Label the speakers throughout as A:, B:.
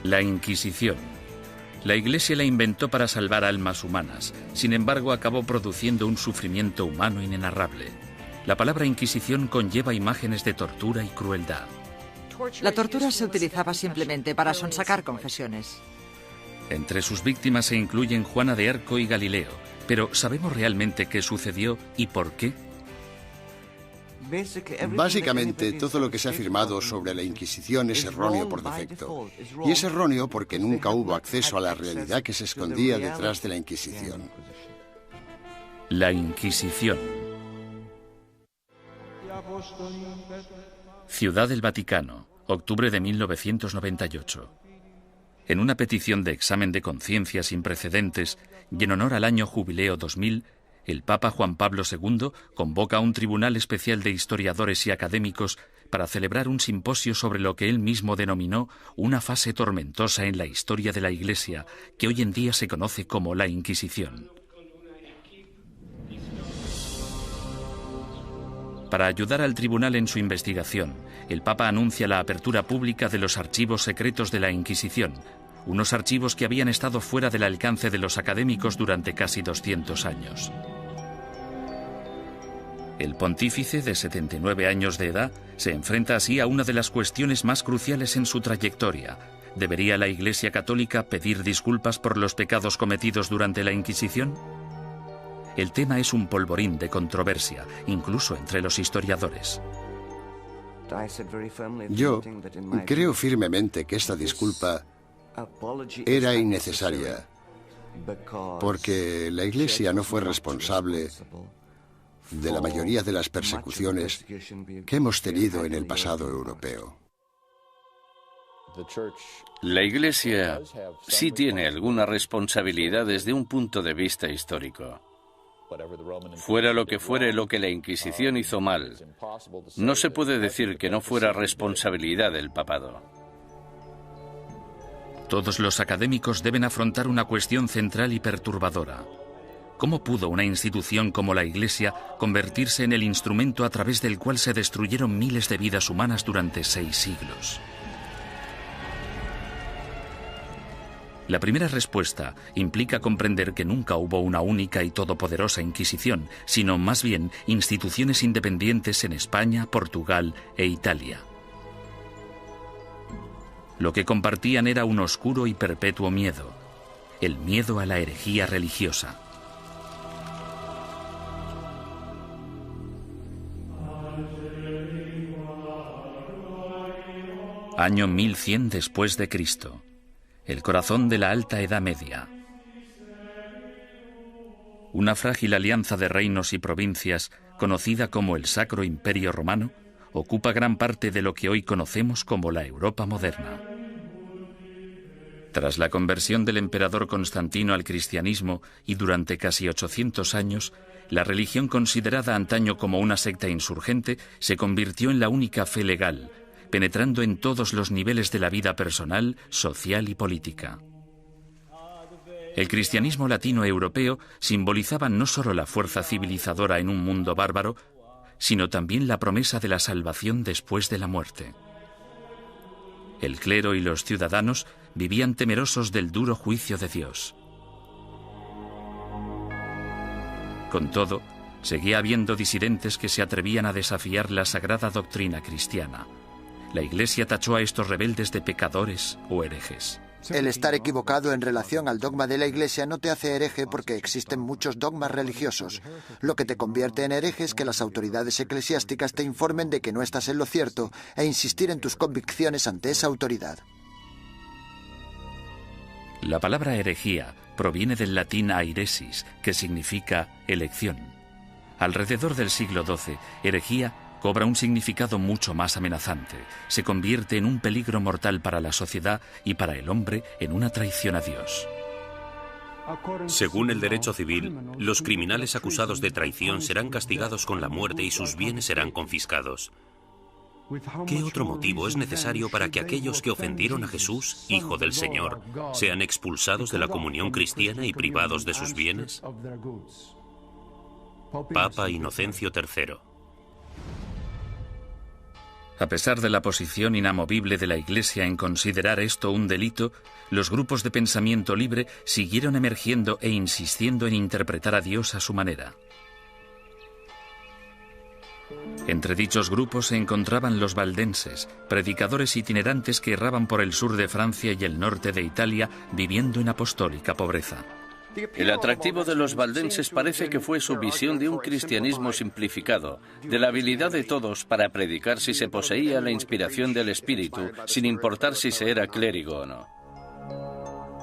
A: La Inquisición. La Iglesia la inventó para salvar almas humanas, sin embargo acabó produciendo un sufrimiento humano inenarrable. La palabra Inquisición conlleva imágenes de tortura y crueldad.
B: La tortura se utilizaba simplemente para sonsacar confesiones.
A: Entre sus víctimas se incluyen Juana de Arco y Galileo, pero ¿sabemos realmente qué sucedió y por qué?
C: Básicamente, todo lo que se ha afirmado sobre la Inquisición es erróneo por defecto. Y es erróneo porque nunca hubo acceso a la realidad que se escondía detrás de la Inquisición.
A: La Inquisición. Ciudad del Vaticano, octubre de 1998. En una petición de examen de conciencia sin precedentes y en honor al año Jubileo 2000, el Papa Juan Pablo II convoca a un tribunal especial de historiadores y académicos para celebrar un simposio sobre lo que él mismo denominó una fase tormentosa en la historia de la Iglesia, que hoy en día se conoce como la Inquisición. Para ayudar al tribunal en su investigación, el Papa anuncia la apertura pública de los archivos secretos de la Inquisición, unos archivos que habían estado fuera del alcance de los académicos durante casi 200 años. El pontífice, de 79 años de edad, se enfrenta así a una de las cuestiones más cruciales en su trayectoria. ¿Debería la Iglesia Católica pedir disculpas por los pecados cometidos durante la Inquisición? El tema es un polvorín de controversia, incluso entre los historiadores.
C: Yo creo firmemente que esta disculpa era innecesaria, porque la Iglesia no fue responsable de la mayoría de las persecuciones que hemos tenido en el pasado europeo.
D: La Iglesia sí tiene alguna responsabilidad desde un punto de vista histórico. Fuera lo que fuere lo que la Inquisición hizo mal, no se puede decir que no fuera responsabilidad del papado.
A: Todos los académicos deben afrontar una cuestión central y perturbadora. ¿Cómo pudo una institución como la Iglesia convertirse en el instrumento a través del cual se destruyeron miles de vidas humanas durante 6 siglos? La primera respuesta implica comprender que nunca hubo una única y todopoderosa Inquisición, sino más bien instituciones independientes en España, Portugal e Italia. Lo que compartían era un oscuro y perpetuo miedo, el miedo a la herejía religiosa. Año 1100 después de Cristo. El corazón de la Alta Edad Media. Una frágil alianza de reinos y provincias, conocida como el Sacro Imperio Romano, ocupa gran parte de lo que hoy conocemos como la Europa moderna. Tras la conversión del emperador Constantino al cristianismo y durante casi 800 años, la religión considerada antaño como una secta insurgente se convirtió en la única fe legal, penetrando en todos los niveles de la vida personal, social y política. El cristianismo latino europeo simbolizaba no solo la fuerza civilizadora en un mundo bárbaro, sino también la promesa de la salvación después de la muerte. El clero y los ciudadanos vivían temerosos del duro juicio de Dios. Con todo, seguía habiendo disidentes que se atrevían a desafiar la sagrada doctrina cristiana. La Iglesia tachó a estos rebeldes de pecadores o herejes.
E: El estar equivocado en relación al dogma de la Iglesia no te hace hereje porque existen muchos dogmas religiosos. Lo que te convierte en hereje es que las autoridades eclesiásticas te informen de que no estás en lo cierto e insistir en tus convicciones ante esa autoridad.
A: La palabra herejía proviene del latín airesis, que significa elección. Alrededor del siglo XII, herejía cobra un significado mucho más amenazante. Se convierte en un peligro mortal para la sociedad y para el hombre en una traición a Dios.
F: Según el derecho civil, los criminales acusados de traición serán castigados con la muerte y sus bienes serán confiscados. ¿Qué otro motivo es necesario para que aquellos que ofendieron a Jesús, Hijo del Señor, sean expulsados de la comunión cristiana y privados de sus bienes? Papa Inocencio III.
A: A pesar de la posición inamovible de la Iglesia en considerar esto un delito, los grupos de pensamiento libre siguieron emergiendo e insistiendo en interpretar a Dios a su manera. Entre dichos grupos se encontraban los valdenses, predicadores itinerantes que erraban por el sur de Francia y el norte de Italia viviendo en apostólica pobreza.
D: El atractivo de los valdenses parece que fue su visión de un cristianismo simplificado, de la habilidad de todos para predicar si se poseía la inspiración del Espíritu, sin importar si se era clérigo o no.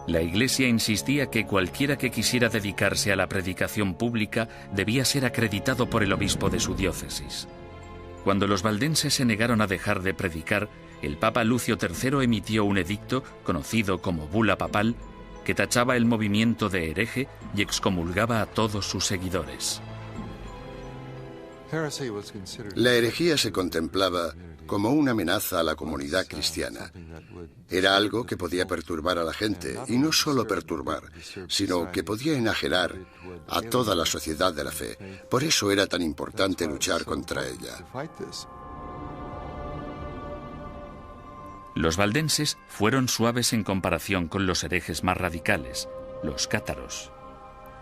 A: La Iglesia insistía que cualquiera que quisiera dedicarse a la predicación pública debía ser acreditado por el obispo de su diócesis. Cuando los valdenses se negaron a dejar de predicar, el Papa Lucio III emitió un edicto, conocido como Bula Papal, que tachaba el movimiento de hereje y excomulgaba a todos sus seguidores.
C: La herejía se contemplaba como una amenaza a la comunidad cristiana. Era algo que podía perturbar a la gente, y no solo perturbar, sino que podía enajenar a toda la sociedad de la fe. Por eso era tan importante luchar contra ella.
A: Los valdenses fueron suaves en comparación con los herejes más radicales, los cátaros.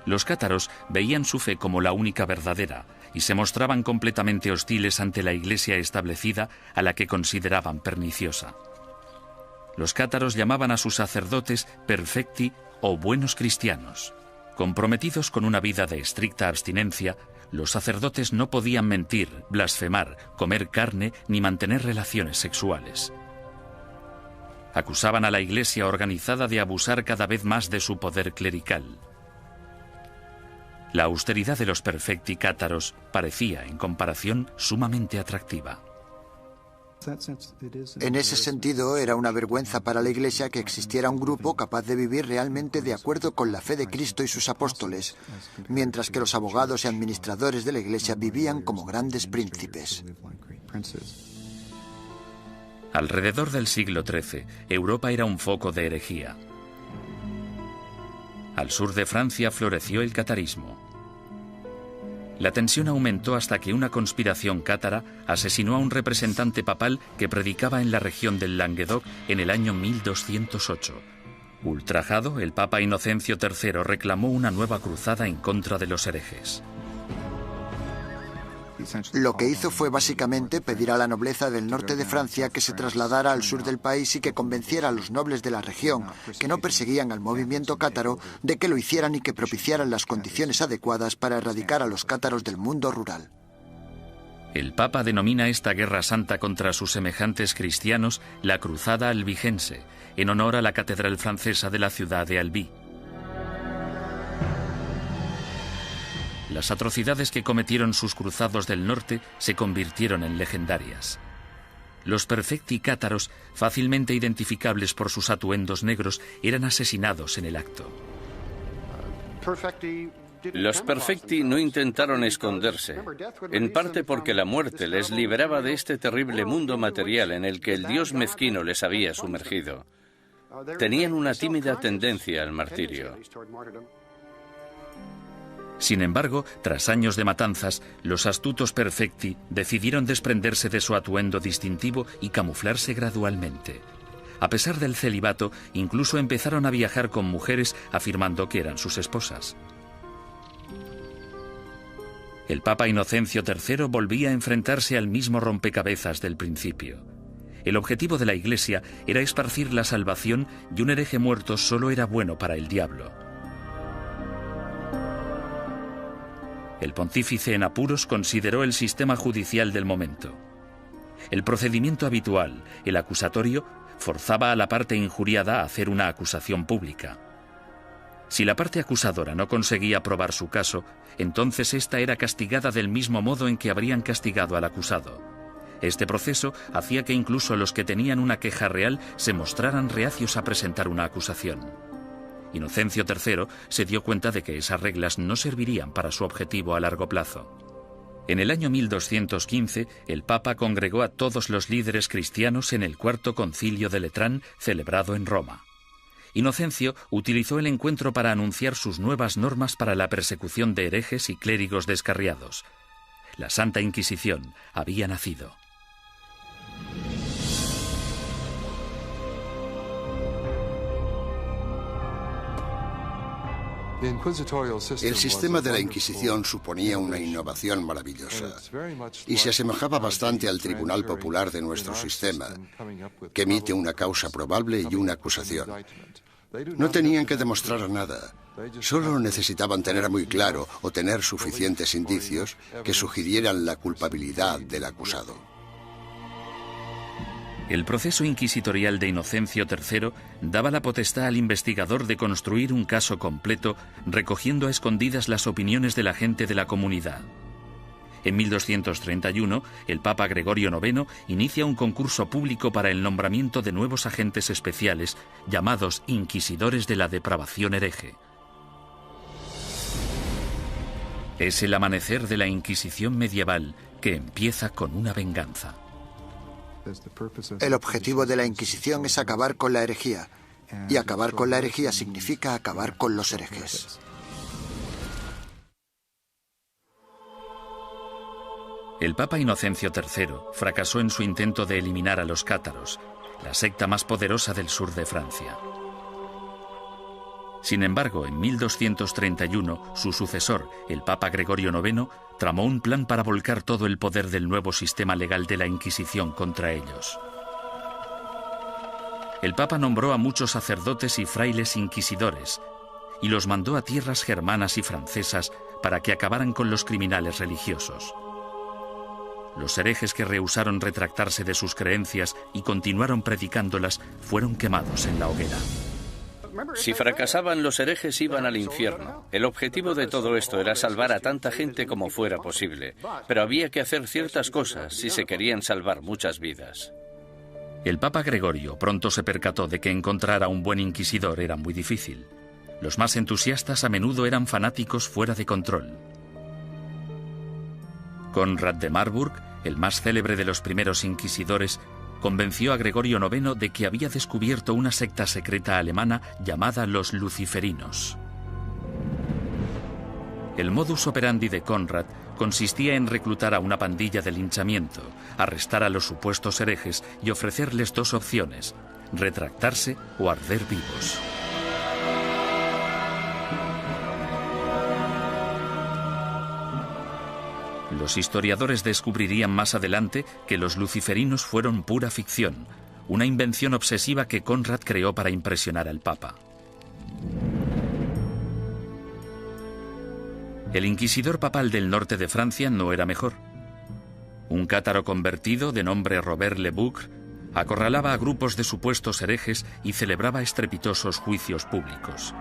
A: Los cátaros veían su fe como la única verdadera y se mostraban completamente hostiles ante la Iglesia establecida, a la que consideraban perniciosa. Los cátaros llamaban a sus sacerdotes perfecti o buenos cristianos. Comprometidos con una vida de estricta abstinencia, los sacerdotes no podían mentir, blasfemar, comer carne ni mantener relaciones sexuales. Acusaban a la Iglesia organizada de abusar cada vez más de su poder clerical. La austeridad de los perfecti cátaros parecía, en comparación, sumamente atractiva.
E: En ese sentido, era una vergüenza para la Iglesia que existiera un grupo capaz de vivir realmente de acuerdo con la fe de Cristo y sus apóstoles, mientras que los abogados y administradores de la Iglesia vivían como grandes príncipes.
A: Alrededor del siglo XIII, Europa era un foco de herejía. Al sur de Francia floreció el catarismo. La tensión aumentó hasta que una conspiración cátara asesinó a un representante papal que predicaba en la región del Languedoc en el año 1208. Ultrajado, el Papa Inocencio III reclamó una nueva cruzada en contra de los herejes.
E: Lo que hizo fue básicamente pedir a la nobleza del norte de Francia que se trasladara al sur del país y que convenciera a los nobles de la región, que no perseguían al movimiento cátaro, de que lo hicieran y que propiciaran las condiciones adecuadas para erradicar a los cátaros del mundo rural.
A: El Papa denomina esta guerra santa contra sus semejantes cristianos la Cruzada Albigense, en honor a la catedral francesa de la ciudad de Albi. Las atrocidades que cometieron sus cruzados del norte se convirtieron en legendarias. Los perfecti cátaros, fácilmente identificables por sus atuendos negros, eran asesinados en el acto.
D: Los perfecti no intentaron esconderse, en parte porque la muerte les liberaba de este terrible mundo material en el que el Dios mezquino les había sumergido. Tenían una tímida tendencia al martirio.
A: Sin embargo, tras años de matanzas, los astutos perfecti decidieron desprenderse de su atuendo distintivo y camuflarse gradualmente. A pesar del celibato, incluso empezaron a viajar con mujeres afirmando que eran sus esposas. El Papa Inocencio III volvía a enfrentarse al mismo rompecabezas del principio. El objetivo de la Iglesia era esparcir la salvación y un hereje muerto solo era bueno para el diablo. El pontífice en apuros consideró el sistema judicial del momento. El procedimiento habitual, el acusatorio, forzaba a la parte injuriada a hacer una acusación pública. Si la parte acusadora no conseguía probar su caso, entonces ésta era castigada del mismo modo en que habrían castigado al acusado. Este proceso hacía que incluso los que tenían una queja real se mostraran reacios a presentar una acusación. Inocencio III se dio cuenta de que esas reglas no servirían para su objetivo a largo plazo. En el año 1215, el Papa congregó a todos los líderes cristianos en el Cuarto Concilio de Letrán, celebrado en Roma. Inocencio utilizó el encuentro para anunciar sus nuevas normas para la persecución de herejes y clérigos descarriados. La Santa Inquisición había nacido.
C: El sistema de la Inquisición suponía una innovación maravillosa y se asemejaba bastante al Tribunal Popular de nuestro sistema, que emite una causa probable y una acusación. No tenían que demostrar nada, solo necesitaban tener muy claro o tener suficientes indicios que sugirieran la culpabilidad del acusado.
A: El proceso inquisitorial de Inocencio III daba la potestad al investigador de construir un caso completo, recogiendo a escondidas las opiniones de la gente de la comunidad. En 1231, el Papa Gregorio IX inicia un concurso público para el nombramiento de nuevos agentes especiales, llamados inquisidores de la depravación hereje. Es el amanecer de la Inquisición medieval, que empieza con una venganza.
E: El objetivo de la Inquisición es acabar con la herejía, y acabar con la herejía significa acabar con los herejes.
A: El Papa Inocencio III fracasó en su intento de eliminar a los cátaros, la secta más poderosa del sur de Francia. Sin embargo, en 1231, su sucesor, el Papa Gregorio IX, tramó un plan para volcar todo el poder del nuevo sistema legal de la Inquisición contra ellos. El Papa nombró a muchos sacerdotes y frailes inquisidores y los mandó a tierras germanas y francesas para que acabaran con los criminales religiosos. Los herejes que rehusaron retractarse de sus creencias y continuaron predicándolas fueron quemados en la hoguera.
D: Si fracasaban, los herejes iban al infierno. El objetivo de todo esto era salvar a tanta gente como fuera posible, pero había que hacer ciertas cosas si se querían salvar muchas vidas.
A: El Papa Gregorio pronto se percató de que encontrar a un buen inquisidor era muy difícil. Los más entusiastas a menudo eran fanáticos fuera de control. Conrad de Marburg, el más célebre de los primeros inquisidores, convenció a Gregorio IX de que había descubierto una secta secreta alemana llamada los luciferinos. El modus operandi de Conrad consistía en reclutar a una pandilla de linchamiento, arrestar a los supuestos herejes y ofrecerles dos opciones: retractarse o arder vivos. Los historiadores descubrirían más adelante que los luciferinos fueron pura ficción, una invención obsesiva que Conrad creó para impresionar al Papa. El inquisidor papal del norte de Francia no era mejor. Un cátaro convertido de nombre Robert Le Boucre acorralaba a grupos de supuestos herejes y celebraba estrepitosos juicios públicos.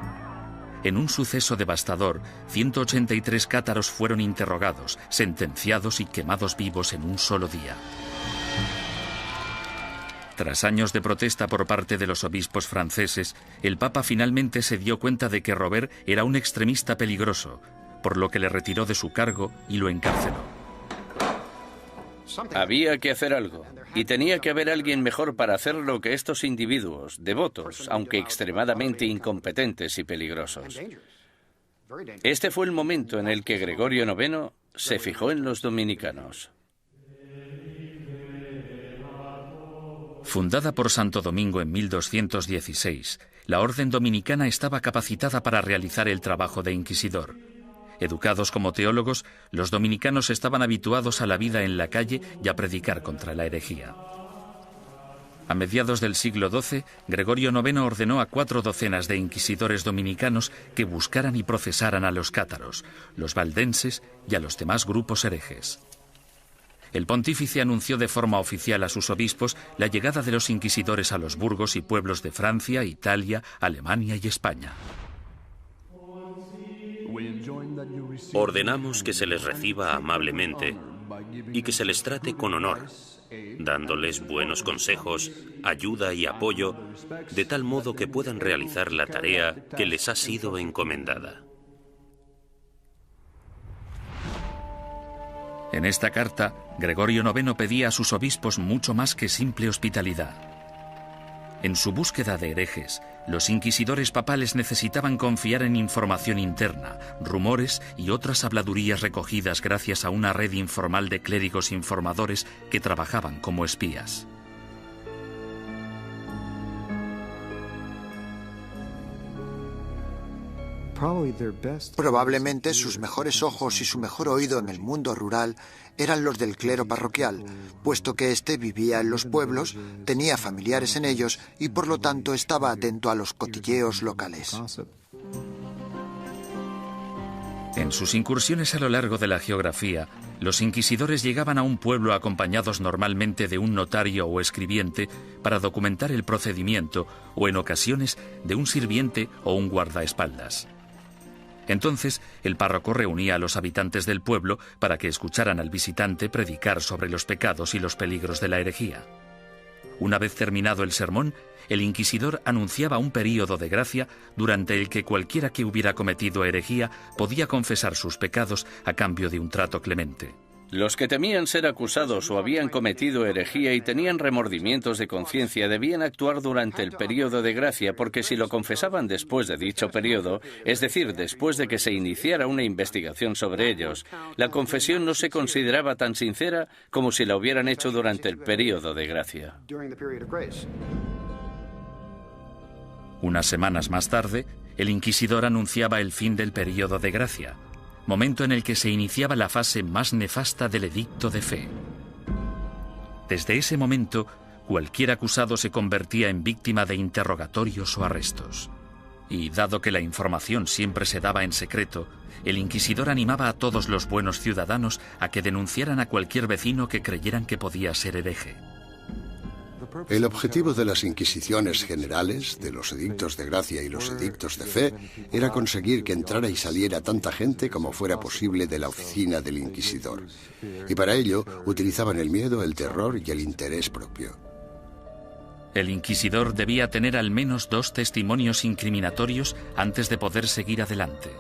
A: En un suceso devastador, 183 cátaros fueron interrogados, sentenciados y quemados vivos en un solo día. Tras años de protesta por parte de los obispos franceses, el Papa finalmente se dio cuenta de que Robert era un extremista peligroso, por lo que le retiró de su cargo y lo encarceló.
D: Había que hacer algo, y tenía que haber alguien mejor para hacerlo que estos individuos, devotos, aunque extremadamente incompetentes y peligrosos. Este fue el momento en el que Gregorio IX se fijó en los dominicanos.
A: Fundada por Santo Domingo en 1216, la orden dominicana estaba capacitada para realizar el trabajo de inquisidor. Educados como teólogos, los dominicanos estaban habituados a la vida en la calle y a predicar contra la herejía. A mediados del siglo XII, Gregorio IX ordenó a 4 docenas de inquisidores dominicanos que buscaran y procesaran a los cátaros, los valdenses y a los demás grupos herejes. El pontífice anunció de forma oficial a sus obispos la llegada de los inquisidores a los burgos y pueblos de Francia, Italia, Alemania y España.
F: Ordenamos que se les reciba amablemente y que se les trate con honor, dándoles buenos consejos, ayuda y apoyo, de tal modo que puedan realizar la tarea que les ha sido encomendada.
A: En esta carta, Gregorio IX pedía a sus obispos mucho más que simple hospitalidad. En su búsqueda de herejes, los inquisidores papales necesitaban confiar en información interna, rumores y otras habladurías recogidas gracias a una red informal de clérigos informadores que trabajaban como espías.
E: Probablemente sus mejores ojos y su mejor oído en el mundo rural eran los del clero parroquial, puesto que éste vivía en los pueblos, tenía familiares en ellos y por lo tanto estaba atento a los cotilleos locales.
A: En sus incursiones a lo largo de la geografía, los inquisidores llegaban a un pueblo acompañados normalmente de un notario o escribiente para documentar el procedimiento o en ocasiones de un sirviente o un guardaespaldas. Entonces, el párroco reunía a los habitantes del pueblo para que escucharan al visitante predicar sobre los pecados y los peligros de la herejía. Una vez terminado el sermón, el inquisidor anunciaba un período de gracia durante el que cualquiera que hubiera cometido herejía podía confesar sus pecados a cambio de un trato clemente.
D: Los que temían ser acusados o habían cometido herejía y tenían remordimientos de conciencia debían actuar durante el período de gracia, porque si lo confesaban después de dicho período, es decir, después de que se iniciara una investigación sobre ellos, la confesión no se consideraba tan sincera como si la hubieran hecho durante el período de gracia.
A: Unas semanas más tarde, el inquisidor anunciaba el fin del período de gracia, momento en el que se iniciaba la fase más nefasta del edicto de fe. Desde ese momento, cualquier acusado se convertía en víctima de interrogatorios o arrestos. Y dado que la información siempre se daba en secreto, el inquisidor animaba a todos los buenos ciudadanos a que denunciaran a cualquier vecino que creyeran que podía ser hereje.
C: El objetivo de las inquisiciones generales, de los edictos de gracia y los edictos de fe, era conseguir que entrara y saliera tanta gente como fuera posible de la oficina del inquisidor. Y para ello utilizaban el miedo, el terror y el interés propio.
A: El inquisidor debía tener al menos 2 testimonios incriminatorios antes de poder seguir adelante.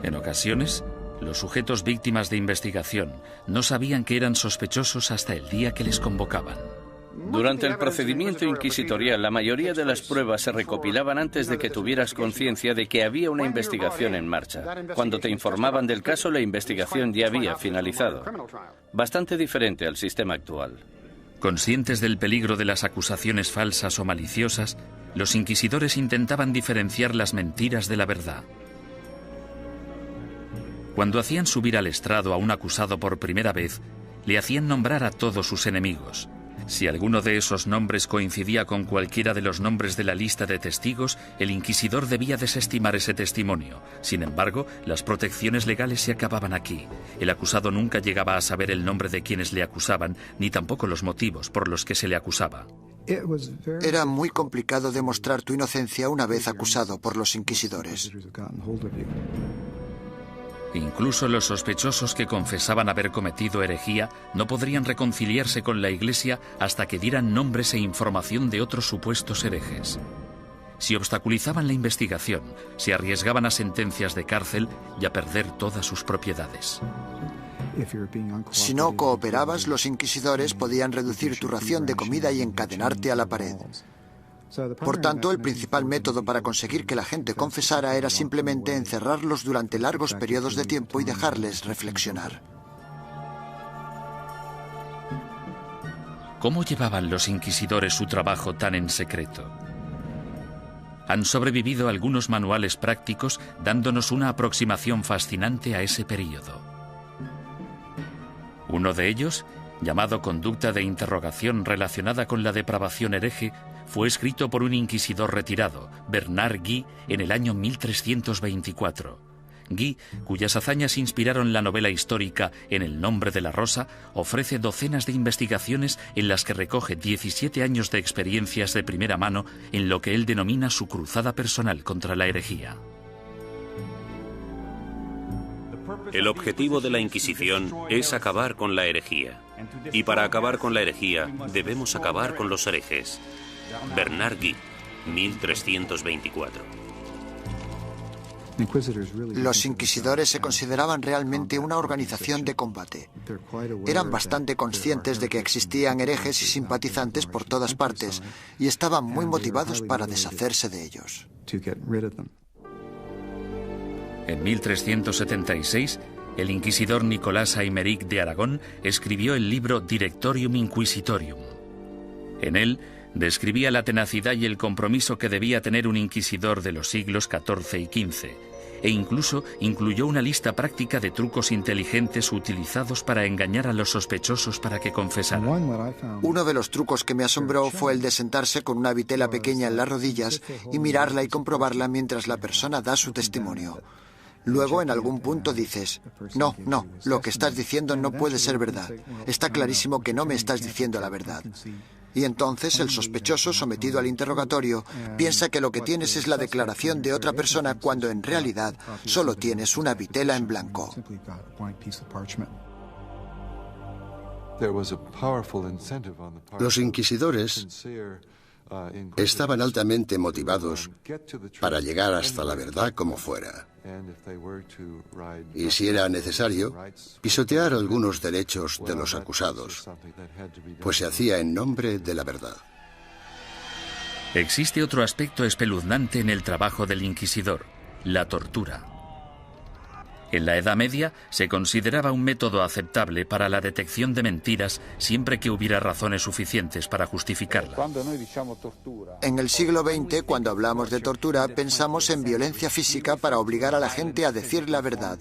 A: En ocasiones, los sujetos víctimas de investigación no sabían que eran sospechosos hasta el día que les convocaban.
D: Durante el procedimiento inquisitorial, la mayoría de las pruebas se recopilaban antes de que tuvieras conciencia de que había una investigación en marcha. Cuando te informaban del caso, la investigación ya había finalizado. Bastante diferente al sistema actual.
A: Conscientes del peligro de las acusaciones falsas o maliciosas, los inquisidores intentaban diferenciar las mentiras de la verdad. Cuando hacían subir al estrado a un acusado por primera vez, le hacían nombrar a todos sus enemigos. Si alguno de esos nombres coincidía con cualquiera de los nombres de la lista de testigos, el inquisidor debía desestimar ese testimonio. Sin embargo, las protecciones legales se acababan aquí. El acusado nunca llegaba a saber el nombre de quienes le acusaban, ni tampoco los motivos por los que se le acusaba.
E: Era muy complicado demostrar tu inocencia una vez acusado por los inquisidores.
A: Incluso los sospechosos que confesaban haber cometido herejía no podrían reconciliarse con la Iglesia hasta que dieran nombres e información de otros supuestos herejes. Si obstaculizaban la investigación, se arriesgaban a sentencias de cárcel y a perder todas sus propiedades.
E: Si no cooperabas, los inquisidores podían reducir tu ración de comida y encadenarte a la pared. Por tanto, el principal método para conseguir que la gente confesara era simplemente encerrarlos durante largos periodos de tiempo y dejarles reflexionar.
A: ¿Cómo llevaban los inquisidores su trabajo tan en secreto? Han sobrevivido algunos manuales prácticos dándonos una aproximación fascinante a ese período. Uno de ellos, llamado Conducta de interrogación relacionada con la depravación hereje, fue escrito por un inquisidor retirado, Bernard Guy, en el año 1324. Guy, cuyas hazañas inspiraron la novela histórica En el nombre de la rosa, ofrece docenas de investigaciones en las que recoge 17 años de experiencias de primera mano en lo que él denomina su cruzada personal contra la herejía.
F: El objetivo de la Inquisición es acabar con la herejía. Y para acabar con la herejía, debemos acabar con los herejes. Bernard Guy, 1324.
E: Los inquisidores se consideraban realmente una organización de combate. Eran bastante conscientes de que existían herejes y simpatizantes por todas partes y estaban muy motivados para deshacerse de ellos.
A: En 1376, el inquisidor Nicolás Aymeric de Aragón escribió el libro Directorium Inquisitorium. En él, Describía la tenacidad y el compromiso que debía tener un inquisidor de los siglos XIV y XV, e incluso incluyó una lista práctica de trucos inteligentes utilizados para engañar a los sospechosos para que confesaran.
E: Uno de los trucos que me asombró fue el de sentarse con una vitela pequeña en las rodillas y mirarla y comprobarla mientras la persona da su testimonio. Luego, en algún punto dices, no, lo que estás diciendo no puede ser verdad. Está clarísimo que no me estás diciendo la verdad. Y entonces el sospechoso, sometido al interrogatorio, piensa que lo que tienes es la declaración de otra persona cuando en realidad solo tienes una vitela en blanco.
C: Los inquisidores estaban altamente motivados para llegar hasta la verdad como fuera. Y si era necesario, pisotear algunos derechos de los acusados, pues se hacía en nombre de la verdad.
A: Existe otro aspecto espeluznante en el trabajo del inquisidor: la tortura. En la Edad Media se consideraba un método aceptable para la detección de mentiras siempre que hubiera razones suficientes para justificarla.
E: En el siglo XX, cuando hablamos de tortura, pensamos en violencia física para obligar a la gente a decir la verdad.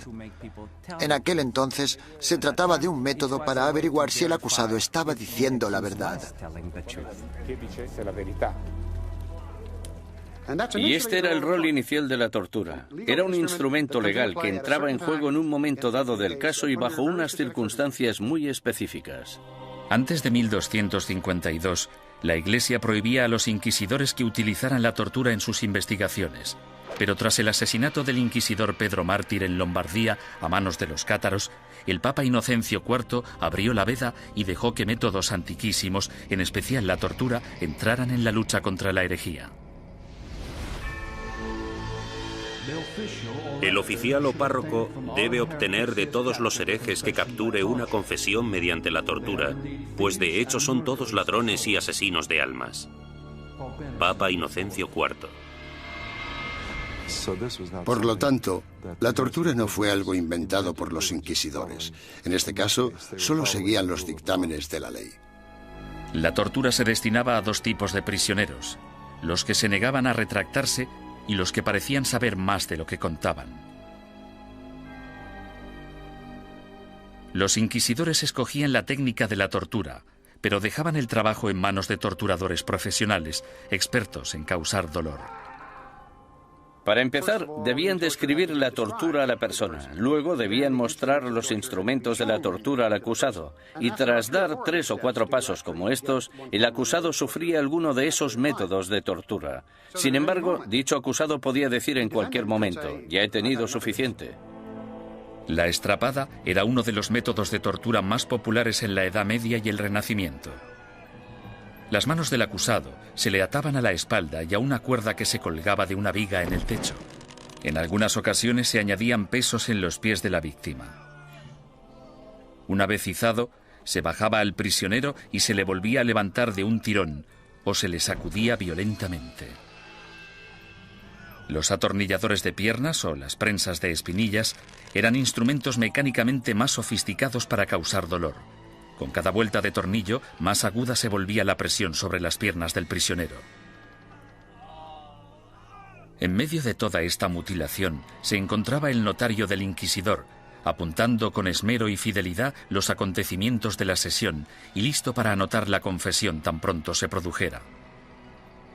E: En aquel entonces, se trataba de un método para averiguar si el acusado estaba diciendo la verdad.
D: Y este era el rol inicial de la tortura. Era un instrumento legal que entraba en juego en un momento dado del caso y bajo unas circunstancias muy específicas.
A: Antes de 1252, la Iglesia prohibía a los inquisidores que utilizaran la tortura en sus investigaciones. Pero tras el asesinato del inquisidor Pedro Mártir en Lombardía a manos de los cátaros, el Papa Inocencio IV abrió la veda y dejó que métodos antiquísimos, en especial la tortura, entraran en la lucha contra la herejía.
F: El oficial o párroco debe obtener de todos los herejes que capture una confesión mediante la tortura, pues de hecho son todos ladrones y asesinos de almas. Papa Inocencio IV.
C: Por lo tanto, la tortura no fue algo inventado por los inquisidores. En este caso, solo seguían los dictámenes de la ley.
A: La tortura se destinaba a dos tipos de prisioneros: los que se negaban a retractarse y los que parecían saber más de lo que contaban. Los inquisidores escogían la técnica de la tortura, pero dejaban el trabajo en manos de torturadores profesionales, expertos en causar dolor.
D: Para empezar, debían describir la tortura a la persona. Luego debían mostrar los instrumentos de la tortura al acusado. Y tras dar 3 o 4 pasos como estos, el acusado sufría alguno de esos métodos de tortura. Sin embargo, dicho acusado podía decir en cualquier momento: ya he tenido suficiente.
A: La estrapada era uno de los métodos de tortura más populares en la Edad Media y el Renacimiento. Las manos del acusado se le ataban a la espalda y a una cuerda que se colgaba de una viga en el techo. En algunas ocasiones se añadían pesos en los pies de la víctima. Una vez izado, se bajaba al prisionero y se le volvía a levantar de un tirón o se le sacudía violentamente. Los atornilladores de piernas o las prensas de espinillas eran instrumentos mecánicamente más sofisticados para causar dolor. Con cada vuelta de tornillo, más aguda se volvía la presión sobre las piernas del prisionero. En medio de toda esta mutilación se encontraba el notario del inquisidor, apuntando con esmero y fidelidad los acontecimientos de la sesión y listo para anotar la confesión tan pronto se produjera.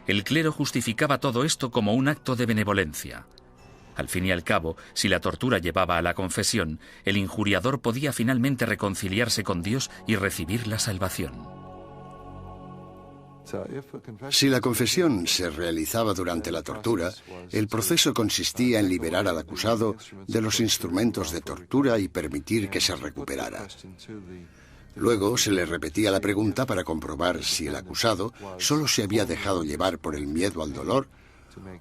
A: El clero justificaba todo esto como un acto de benevolencia. Al fin y al cabo, si la tortura llevaba a la confesión, el injuriador podía finalmente reconciliarse con Dios y recibir la salvación.
C: Si la confesión se realizaba durante la tortura, el proceso consistía en liberar al acusado de los instrumentos de tortura y permitir que se recuperara. Luego se le repetía la pregunta para comprobar si el acusado solo se había dejado llevar por el miedo al dolor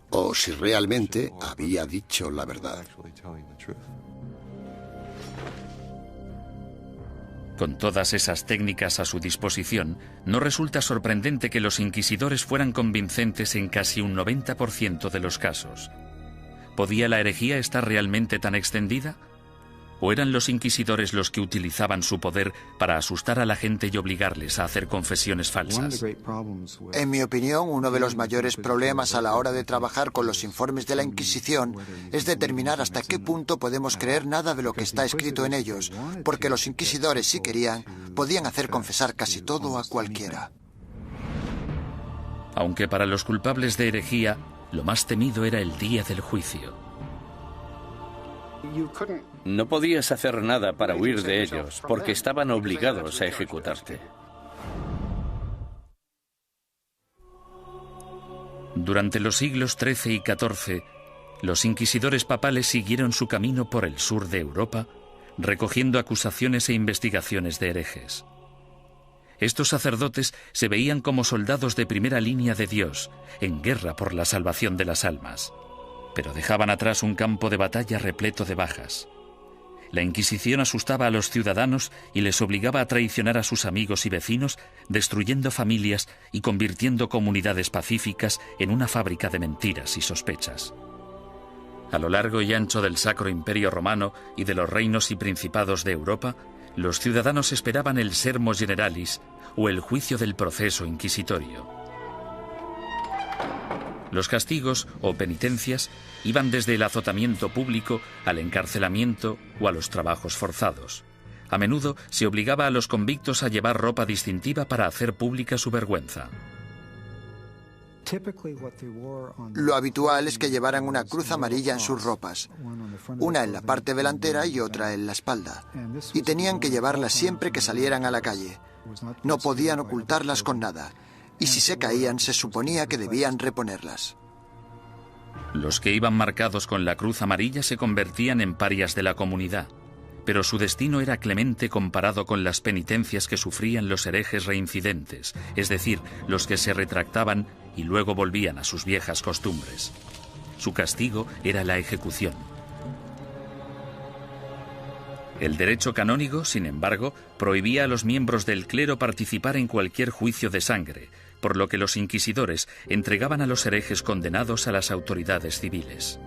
C: o si realmente había dicho la verdad.
A: Con todas esas técnicas a su disposición, no resulta sorprendente que los inquisidores fueran convincentes en casi un 90% de los casos. ¿Podía la herejía estar realmente tan extendida? ¿O eran los inquisidores los que utilizaban su poder para asustar a la gente y obligarles a hacer confesiones falsas?
E: En mi opinión, uno de los mayores problemas a la hora de trabajar con los informes de la Inquisición es determinar hasta qué punto podemos creer nada de lo que está escrito en ellos, porque los inquisidores, si querían, podían hacer confesar casi todo a cualquiera.
A: Aunque para los culpables de herejía, lo más temido era el día del juicio.
D: No podías hacer nada para huir de ellos, porque estaban obligados a ejecutarte.
A: Durante los siglos XIII y XIV, los inquisidores papales siguieron su camino por el sur de Europa, recogiendo acusaciones e investigaciones de herejes. Estos sacerdotes se veían como soldados de primera línea de Dios, en guerra por la salvación de las almas, pero dejaban atrás un campo de batalla repleto de bajas. La Inquisición asustaba a los ciudadanos y les obligaba a traicionar a sus amigos y vecinos, destruyendo familias y convirtiendo comunidades pacíficas en una fábrica de mentiras y sospechas. A lo largo y ancho del Sacro Imperio Romano y de los reinos y principados de Europa, los ciudadanos esperaban el sermo generalis o el juicio del proceso inquisitorio. Los castigos o penitencias iban desde el azotamiento público al encarcelamiento o a los trabajos forzados. A menudo se obligaba a los convictos a llevar ropa distintiva para hacer pública su vergüenza.
E: Lo habitual es que llevaran una cruz amarilla en sus ropas, una en la parte delantera y otra en la espalda, y tenían que llevarlas siempre que salieran a la calle. No podían ocultarlas con nada, y si se caían se suponía que debían reponerlas.
A: Los que iban marcados con la cruz amarilla se convertían en parias de la comunidad, pero su destino era clemente comparado con las penitencias que sufrían los herejes reincidentes, es decir, los que se retractaban y luego volvían a sus viejas costumbres. Su castigo era la ejecución. El derecho canónico, sin embargo, prohibía a los miembros del clero participar en cualquier juicio de sangre, por lo que los inquisidores entregaban a los herejes condenados a las autoridades civiles.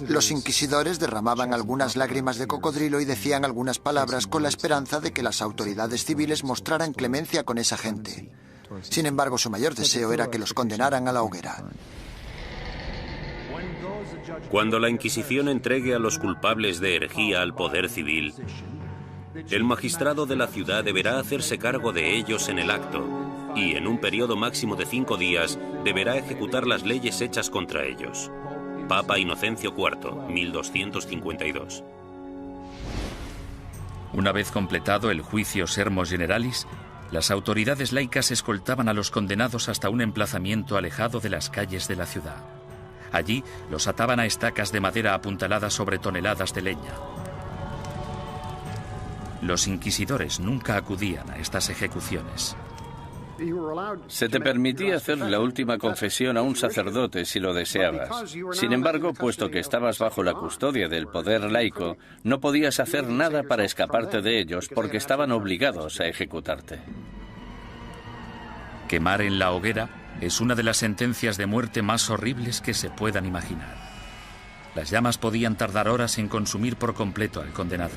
E: Los inquisidores derramaban algunas lágrimas de cocodrilo y decían algunas palabras con la esperanza de que las autoridades civiles mostraran clemencia con esa gente. Sin embargo, su mayor deseo era que los condenaran a la hoguera.
F: Cuando la Inquisición entregue a los culpables de herejía al poder civil, el magistrado de la ciudad deberá hacerse cargo de ellos en el acto y, en un periodo máximo de 5 días, deberá ejecutar las leyes hechas contra ellos. Papa Inocencio IV, 1252.
A: Una vez completado el juicio Sermo Generalis, las autoridades laicas escoltaban a los condenados hasta un emplazamiento alejado de las calles de la ciudad. Allí los ataban a estacas de madera apuntaladas sobre toneladas de leña. Los inquisidores nunca acudían a estas ejecuciones.
D: Se te permitía hacer la última confesión a un sacerdote si lo deseabas. Sin embargo, puesto que estabas bajo la custodia del poder laico, no podías hacer nada para escaparte de ellos porque estaban obligados a ejecutarte.
A: Quemar en la hoguera es una de las sentencias de muerte más horribles que se puedan imaginar. Las llamas podían tardar horas en consumir por completo al condenado.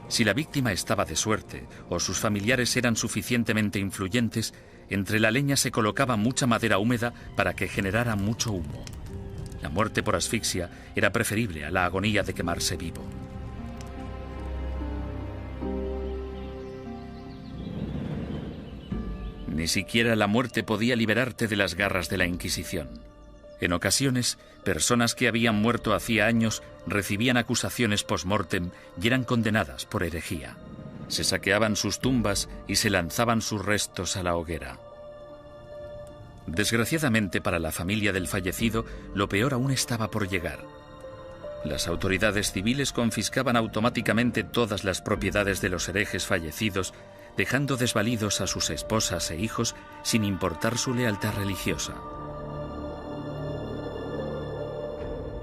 A: Si la víctima estaba de suerte o sus familiares eran suficientemente influyentes, entre la leña se colocaba mucha madera húmeda para que generara mucho humo. La muerte por asfixia era preferible a la agonía de quemarse vivo. Ni siquiera la muerte podía liberarte de las garras de la Inquisición. En ocasiones, personas que habían muerto hacía años recibían acusaciones post-mortem y eran condenadas por herejía. Se saqueaban sus tumbas y se lanzaban sus restos a la hoguera. Desgraciadamente para la familia del fallecido, lo peor aún estaba por llegar. Las autoridades civiles confiscaban automáticamente todas las propiedades de los herejes fallecidos, dejando desvalidos a sus esposas e hijos sin importar su lealtad religiosa.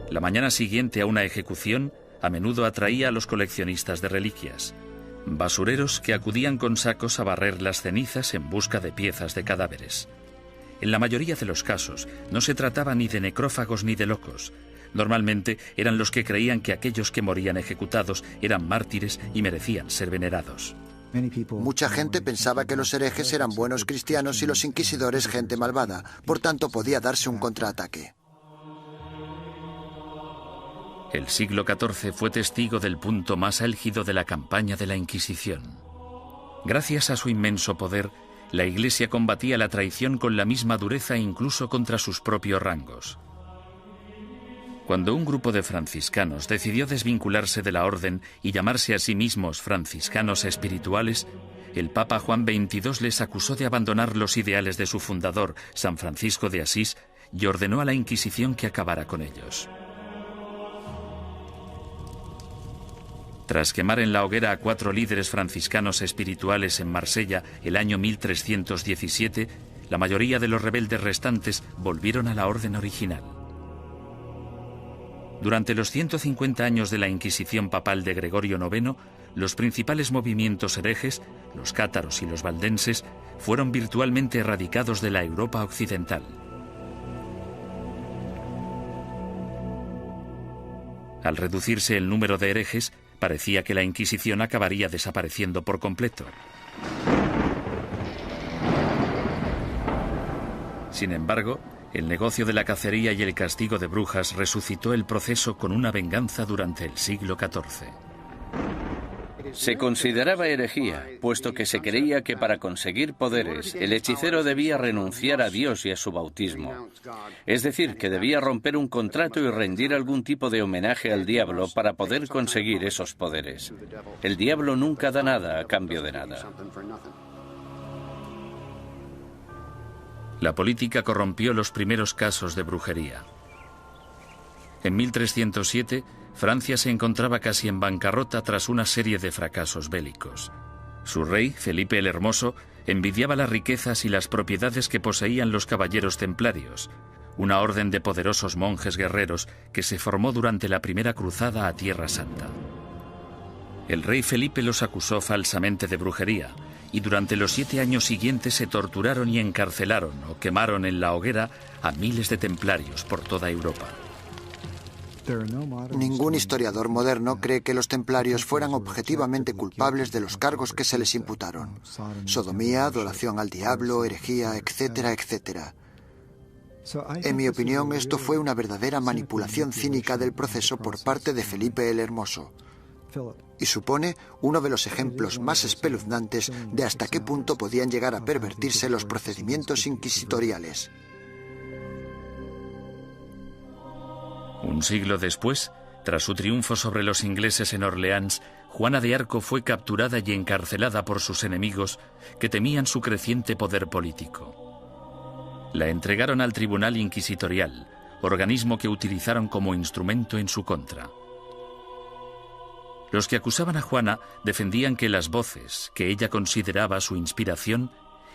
A: La mañana siguiente a una ejecución a menudo atraía a los coleccionistas de reliquias, basureros que acudían con sacos a barrer las cenizas en busca de piezas de cadáveres. En la mayoría de los casos no se trataba ni de necrófagos ni de locos, Normalmente eran los que creían que aquellos que morían ejecutados eran mártires y merecían ser venerados.
E: Mucha gente pensaba que los herejes eran buenos cristianos y los inquisidores gente malvada, por tanto podía darse un contraataque.
A: El siglo XIV fue testigo del punto más álgido de la campaña de la Inquisición. Gracias a su inmenso poder, la Iglesia combatía la traición con la misma dureza incluso contra sus propios rangos. Cuando un grupo de franciscanos decidió desvincularse de la orden y llamarse a sí mismos franciscanos espirituales, el Papa Juan XXII les acusó de abandonar los ideales de su fundador, San Francisco de Asís, y ordenó a la Inquisición que acabara con ellos. Tras quemar en la hoguera a 4 líderes franciscanos espirituales en Marsella el año 1317, la mayoría de los rebeldes restantes volvieron a la orden original. Durante los 150 años de la Inquisición papal de Gregorio IX, los principales movimientos herejes, los cátaros y los valdenses, fueron virtualmente erradicados de la Europa occidental. Al reducirse el número de herejes, parecía que la Inquisición acabaría desapareciendo por completo. Sin embargo, el negocio de la cacería y el castigo de brujas resucitó el proceso con una venganza durante el siglo XIV.
D: Se consideraba herejía, puesto que se creía que para conseguir poderes el hechicero debía renunciar a Dios y a su bautismo. Es decir, que debía romper un contrato y rendir algún tipo de homenaje al diablo para poder conseguir esos poderes. El diablo nunca da nada a cambio de nada.
A: La política corrompió los primeros casos de brujería. En 1307, Francia se encontraba casi en bancarrota tras una serie de fracasos bélicos. Su rey, Felipe el Hermoso, envidiaba las riquezas y las propiedades que poseían los caballeros templarios, una orden de poderosos monjes guerreros que se formó durante la primera cruzada a Tierra Santa. El rey Felipe los acusó falsamente de brujería, y durante los 7 años siguientes se torturaron y encarcelaron o quemaron en la hoguera a miles de templarios por toda Europa.
E: Ningún historiador moderno cree que los templarios fueran objetivamente culpables de los cargos que se les imputaron: sodomía, adoración al diablo, herejía, etcétera, etcétera. En mi opinión, esto fue una verdadera manipulación cínica del proceso por parte de Felipe el Hermoso, y supone uno de los ejemplos más espeluznantes de hasta qué punto podían llegar a pervertirse los procedimientos inquisitoriales.
A: Un siglo después, tras su triunfo sobre los ingleses en Orleans, Juana de Arco fue capturada y encarcelada por sus enemigos, que temían su creciente poder político. La entregaron al Tribunal Inquisitorial, organismo que utilizaron como instrumento en su contra. Los que acusaban a Juana defendían que las voces que ella consideraba su inspiración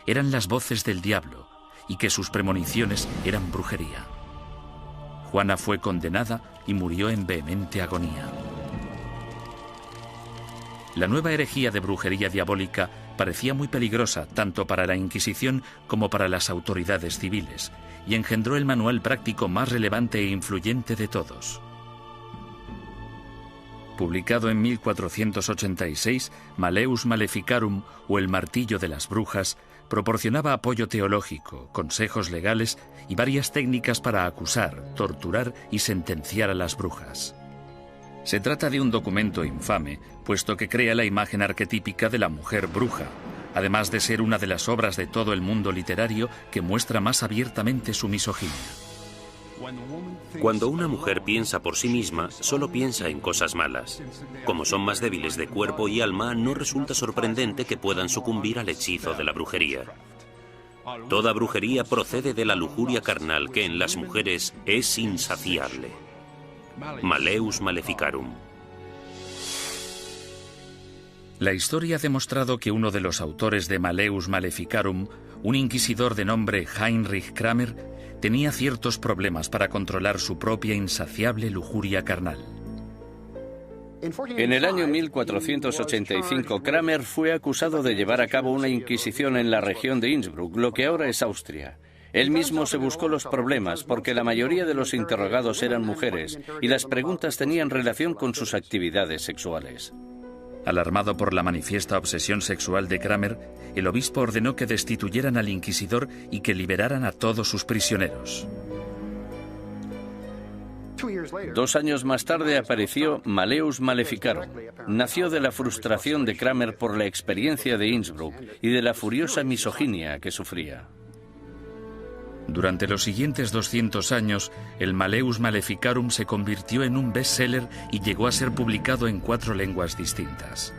A: eran las voces del diablo y que sus premoniciones eran brujería. Juana fue condenada y murió en vehemente agonía. La nueva herejía de brujería diabólica parecía muy peligrosa tanto para la Inquisición como para las autoridades civiles, y engendró el manual práctico más relevante e influyente de todos. Publicado en 1486, Malleus Maleficarum, o El martillo de las brujas, proporcionaba apoyo teológico, consejos legales y varias técnicas para acusar, torturar y sentenciar a las brujas. Se trata de un documento infame, puesto que crea la imagen arquetípica de la mujer bruja, además de ser una de las obras de todo el mundo literario que muestra más abiertamente su misoginia.
F: Cuando una mujer piensa por sí misma, solo piensa en cosas malas. Como son más débiles de cuerpo y alma, no resulta sorprendente que puedan sucumbir al hechizo de la brujería. Toda brujería procede de la lujuria carnal que en las mujeres es insaciable. Malleus Maleficarum.
A: La historia ha demostrado que uno de los autores de Malleus Maleficarum, un inquisidor de nombre Heinrich Kramer, tenía ciertos problemas para controlar su propia insaciable lujuria carnal.
D: En el año 1485, Kramer fue acusado de llevar a cabo una inquisición en la región de Innsbruck, lo que ahora es Austria. Él mismo se buscó los problemas porque la mayoría de los interrogados eran mujeres y las preguntas tenían relación con sus actividades sexuales.
A: Alarmado por la manifiesta obsesión sexual de Kramer, el obispo ordenó que destituyeran al inquisidor y que liberaran a todos sus prisioneros.
D: 2 años más tarde apareció Malleus Maleficarum. Nació de la frustración de Kramer por la experiencia de Innsbruck y de la furiosa misoginia que sufría.
A: Durante los siguientes 200 años, el Malleus Maleficarum se convirtió en un bestseller y llegó a ser publicado en 4 lenguas distintas.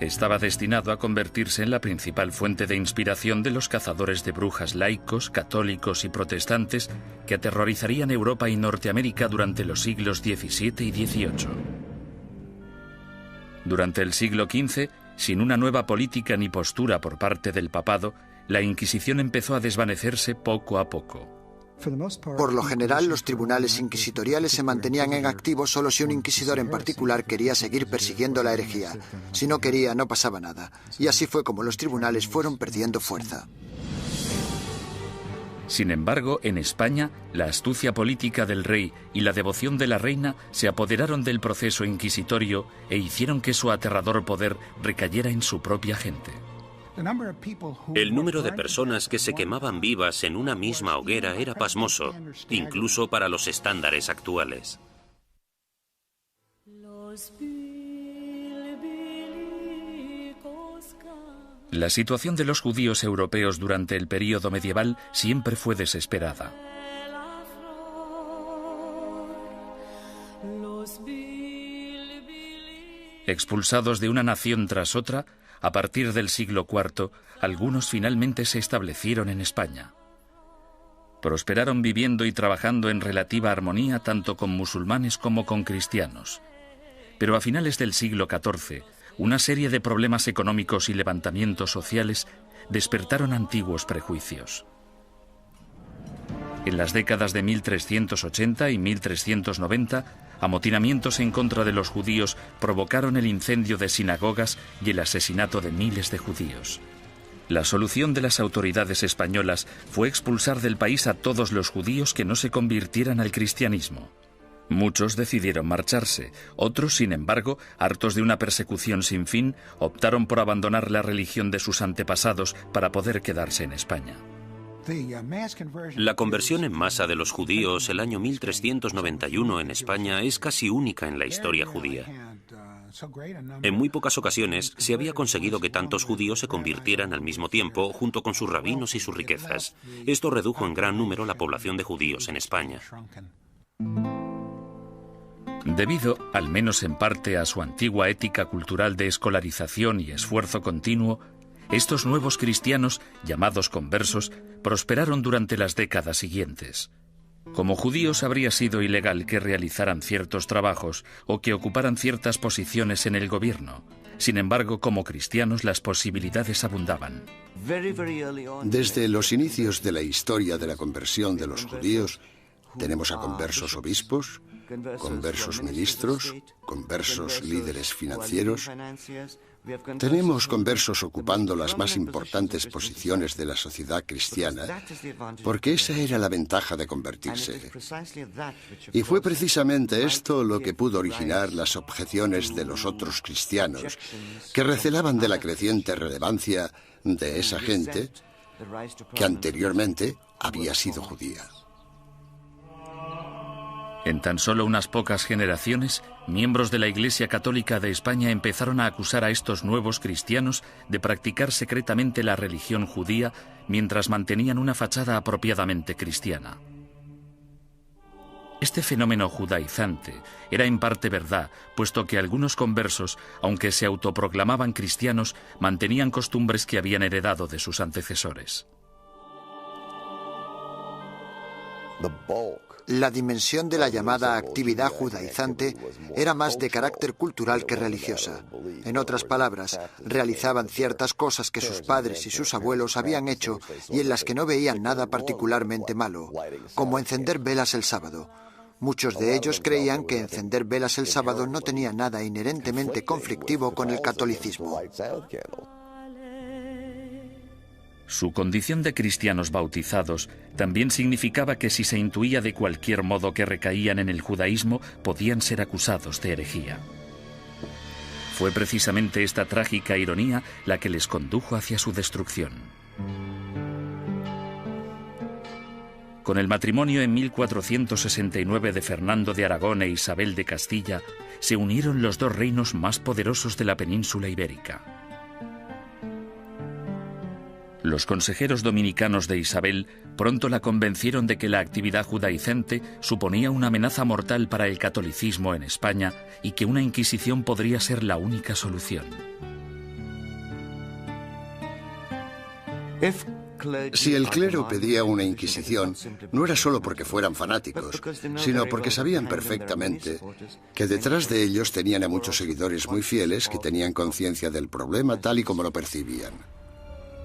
A: Estaba destinado a convertirse en la principal fuente de inspiración de los cazadores de brujas laicos, católicos y protestantes que aterrorizarían Europa y Norteamérica durante los siglos XVII y XVIII. Durante el siglo XV, sin una nueva política ni postura por parte del papado, la Inquisición empezó a desvanecerse poco a poco.
E: Por lo general, los tribunales inquisitoriales se mantenían en activo solo si un inquisidor en particular quería seguir persiguiendo la herejía. Si no quería, no pasaba nada. Y así fue como los tribunales fueron perdiendo fuerza.
A: Sin embargo, en España, la astucia política del rey y la devoción de la reina se apoderaron del proceso inquisitorio e hicieron que su aterrador poder recayera en su propia gente.
F: El número de personas que se quemaban vivas en una misma hoguera era pasmoso, incluso para los estándares actuales.
A: La situación de los judíos europeos durante el período medieval siempre fue desesperada. Expulsados de una nación tras otra, a partir del siglo IV, algunos finalmente se establecieron en España. Prosperaron viviendo y trabajando en relativa armonía tanto con musulmanes como con cristianos. Pero a finales del siglo XIV, una serie de problemas económicos y levantamientos sociales despertaron antiguos prejuicios. En las décadas de 1380 y 1390, amotinamientos en contra de los judíos provocaron el incendio de sinagogas y el asesinato de miles de judíos. La solución de las autoridades españolas fue expulsar del país a todos los judíos que no se convirtieran al cristianismo. Muchos decidieron marcharse, otros, sin embargo, hartos de una persecución sin fin, optaron por abandonar la religión de sus antepasados para poder quedarse en España.
F: La conversión en masa de los judíos el año 1391 en España es casi única en la historia judía. En muy pocas ocasiones se había conseguido que tantos judíos se convirtieran al mismo tiempo junto con sus rabinos y sus riquezas. Esto redujo en gran número la población de judíos en España.
A: Debido, al menos en parte, a su antigua ética cultural de escolarización y esfuerzo continuo, estos nuevos cristianos, llamados conversos, prosperaron durante las décadas siguientes. Como judíos habría sido ilegal que realizaran ciertos trabajos o que ocuparan ciertas posiciones en el gobierno. Sin embargo, como cristianos las posibilidades abundaban.
C: Desde los inicios de la historia de la conversión de los judíos, tenemos a conversos obispos, conversos ministros, conversos líderes financieros. Tenemos conversos ocupando las más importantes posiciones de la sociedad cristiana, porque esa era la ventaja de convertirse. Y fue precisamente esto lo que pudo originar las objeciones de los otros cristianos, que recelaban de la creciente relevancia de esa gente que anteriormente había sido judía.
A: En tan solo unas pocas generaciones, miembros de la Iglesia Católica de España empezaron a acusar a estos nuevos cristianos de practicar secretamente la religión judía mientras mantenían una fachada apropiadamente cristiana. Este fenómeno judaizante era en parte verdad, puesto que algunos conversos, aunque se autoproclamaban cristianos, mantenían costumbres que habían heredado de sus antecesores.
E: La dimensión de la llamada actividad judaizante era más de carácter cultural que religiosa. En otras palabras, realizaban ciertas cosas que sus padres y sus abuelos habían hecho y en las que no veían nada particularmente malo, como encender velas el sábado. Muchos de ellos creían que encender velas el sábado no tenía nada inherentemente conflictivo con el catolicismo.
A: Su condición de cristianos bautizados también significaba que si se intuía de cualquier modo que recaían en el judaísmo, podían ser acusados de herejía. Fue precisamente esta trágica ironía la que les condujo hacia su destrucción. Con el matrimonio en 1469 de Fernando de Aragón e Isabel de Castilla, se unieron los dos reinos más poderosos de la península ibérica. Los consejeros dominicanos de Isabel pronto la convencieron de que la actividad judaizante suponía una amenaza mortal para el catolicismo en España y que una inquisición podría ser la única solución.
C: Si el clero pedía una inquisición, no era solo porque fueran fanáticos, sino porque sabían perfectamente que detrás de ellos tenían a muchos seguidores muy fieles que tenían conciencia del problema tal y como lo percibían.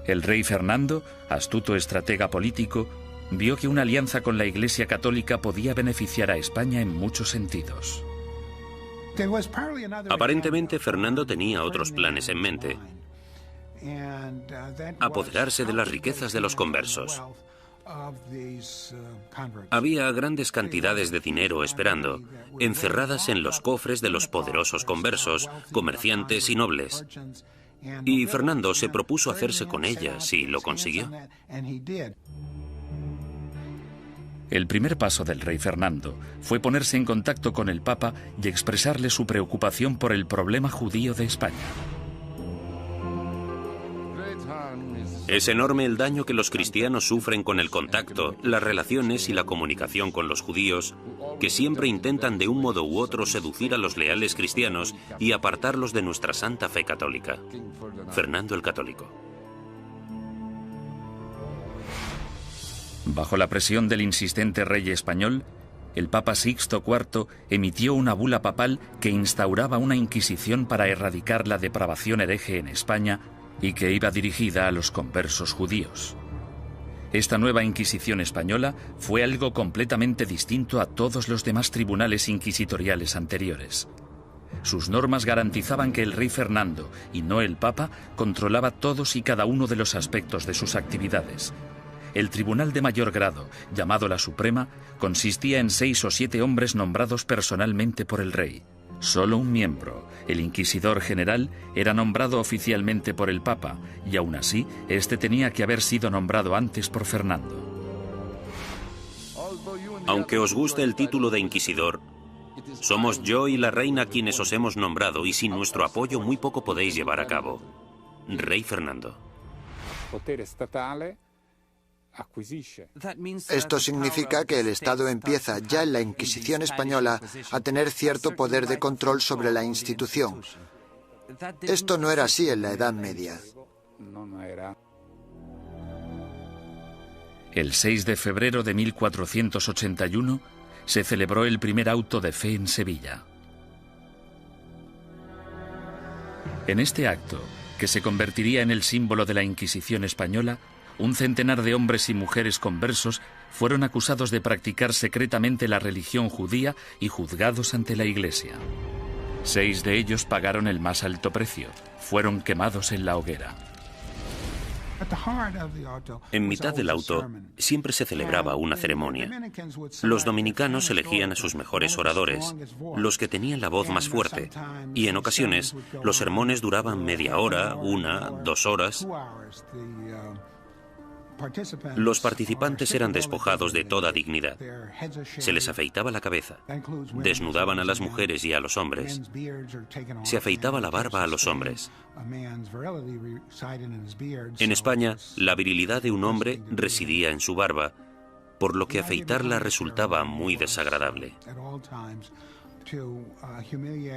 A: El rey Fernando, astuto estratega político, vio que una alianza con la Iglesia Católica podía beneficiar a España en muchos sentidos.
F: Aparentemente, Fernando tenía otros planes en mente. Apoderarse de las riquezas de los conversos. Había grandes cantidades de dinero esperando, encerradas en los cofres de los poderosos conversos, comerciantes y nobles. Y Fernando se propuso hacerse con ellas y lo consiguió.
A: El primer paso del rey Fernando fue ponerse en contacto con el Papa y expresarle su preocupación por el problema judío de España.
F: Es enorme el daño que los cristianos sufren con el contacto, las relaciones y la comunicación con los judíos, que siempre intentan de un modo u otro seducir a los leales cristianos y apartarlos de nuestra santa fe católica. Fernando el Católico.
A: Bajo la presión del insistente rey español, el Papa Sixto IV emitió una bula papal que instauraba una inquisición para erradicar la depravación hereje en España y que iba dirigida a los conversos judíos. Esta nueva Inquisición española fue algo completamente distinto a todos los demás tribunales inquisitoriales anteriores. Sus normas garantizaban que el rey Fernando, y no el Papa, controlaba todos y cada uno de los aspectos de sus actividades. El tribunal de mayor grado, llamado la Suprema, consistía en 6 o 7 hombres nombrados personalmente por el rey. Solo un miembro, el inquisidor general, era nombrado oficialmente por el Papa, y aún así, este tenía que haber sido nombrado antes por Fernando.
F: Aunque os guste el título de inquisidor, somos yo y la reina quienes os hemos nombrado, y sin nuestro apoyo muy poco podéis llevar a cabo. Rey Fernando.
E: Esto significa que el Estado empieza ya en la Inquisición española a tener cierto poder de control sobre la institución. Esto no era así en la Edad Media.
A: El 6 de febrero de 1481 se celebró el primer auto de fe en Sevilla. En este acto, que se convertiría en el símbolo de la Inquisición española, un centenar de hombres y mujeres conversos fueron acusados de practicar secretamente la religión judía y juzgados ante la Iglesia. 6 de ellos pagaron el más alto precio. Fueron quemados en la hoguera.
F: En mitad del auto siempre se celebraba una ceremonia. Los dominicanos elegían a sus mejores oradores, los que tenían la voz más fuerte, y en ocasiones los sermones duraban media hora, 1, 2 horas. Los participantes eran despojados de toda dignidad. Se les afeitaba la cabeza, desnudaban a las mujeres y a los hombres, se afeitaba la barba a los hombres. En España, la virilidad de un hombre residía en su barba, por lo que afeitarla resultaba muy desagradable.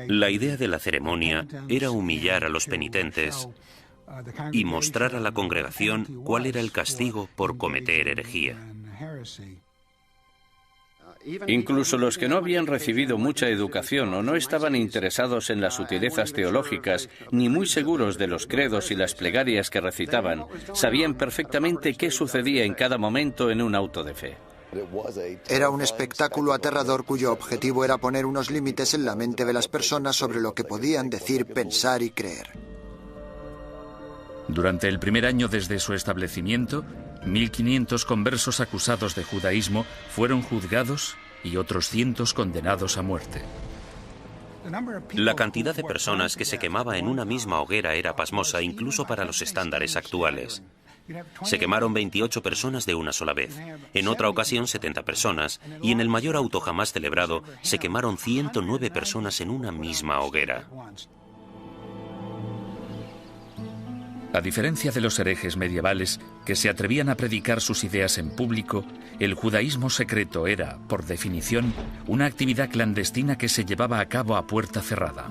F: La idea de la ceremonia era humillar a los penitentes y mostrar a la congregación cuál era el castigo por cometer herejía.
D: Incluso los que no habían recibido mucha educación o no estaban interesados en las sutilezas teológicas, ni muy seguros de los credos y las plegarias que recitaban, sabían perfectamente qué sucedía en cada momento en un auto de fe.
E: Era un espectáculo aterrador cuyo objetivo era poner unos límites en la mente de las personas sobre lo que podían decir, pensar y creer.
A: Durante el primer año desde su establecimiento, 1.500 conversos acusados de judaísmo fueron juzgados y otros cientos condenados a muerte.
F: La cantidad de personas que se quemaba en una misma hoguera era pasmosa incluso para los estándares actuales. Se quemaron 28 personas de una sola vez, en otra ocasión 70 personas, y en el mayor auto jamás celebrado se quemaron 109 personas en una misma hoguera.
A: A diferencia de los herejes medievales que se atrevían a predicar sus ideas en público, el judaísmo secreto era, por definición, una actividad clandestina que se llevaba a cabo a puerta cerrada.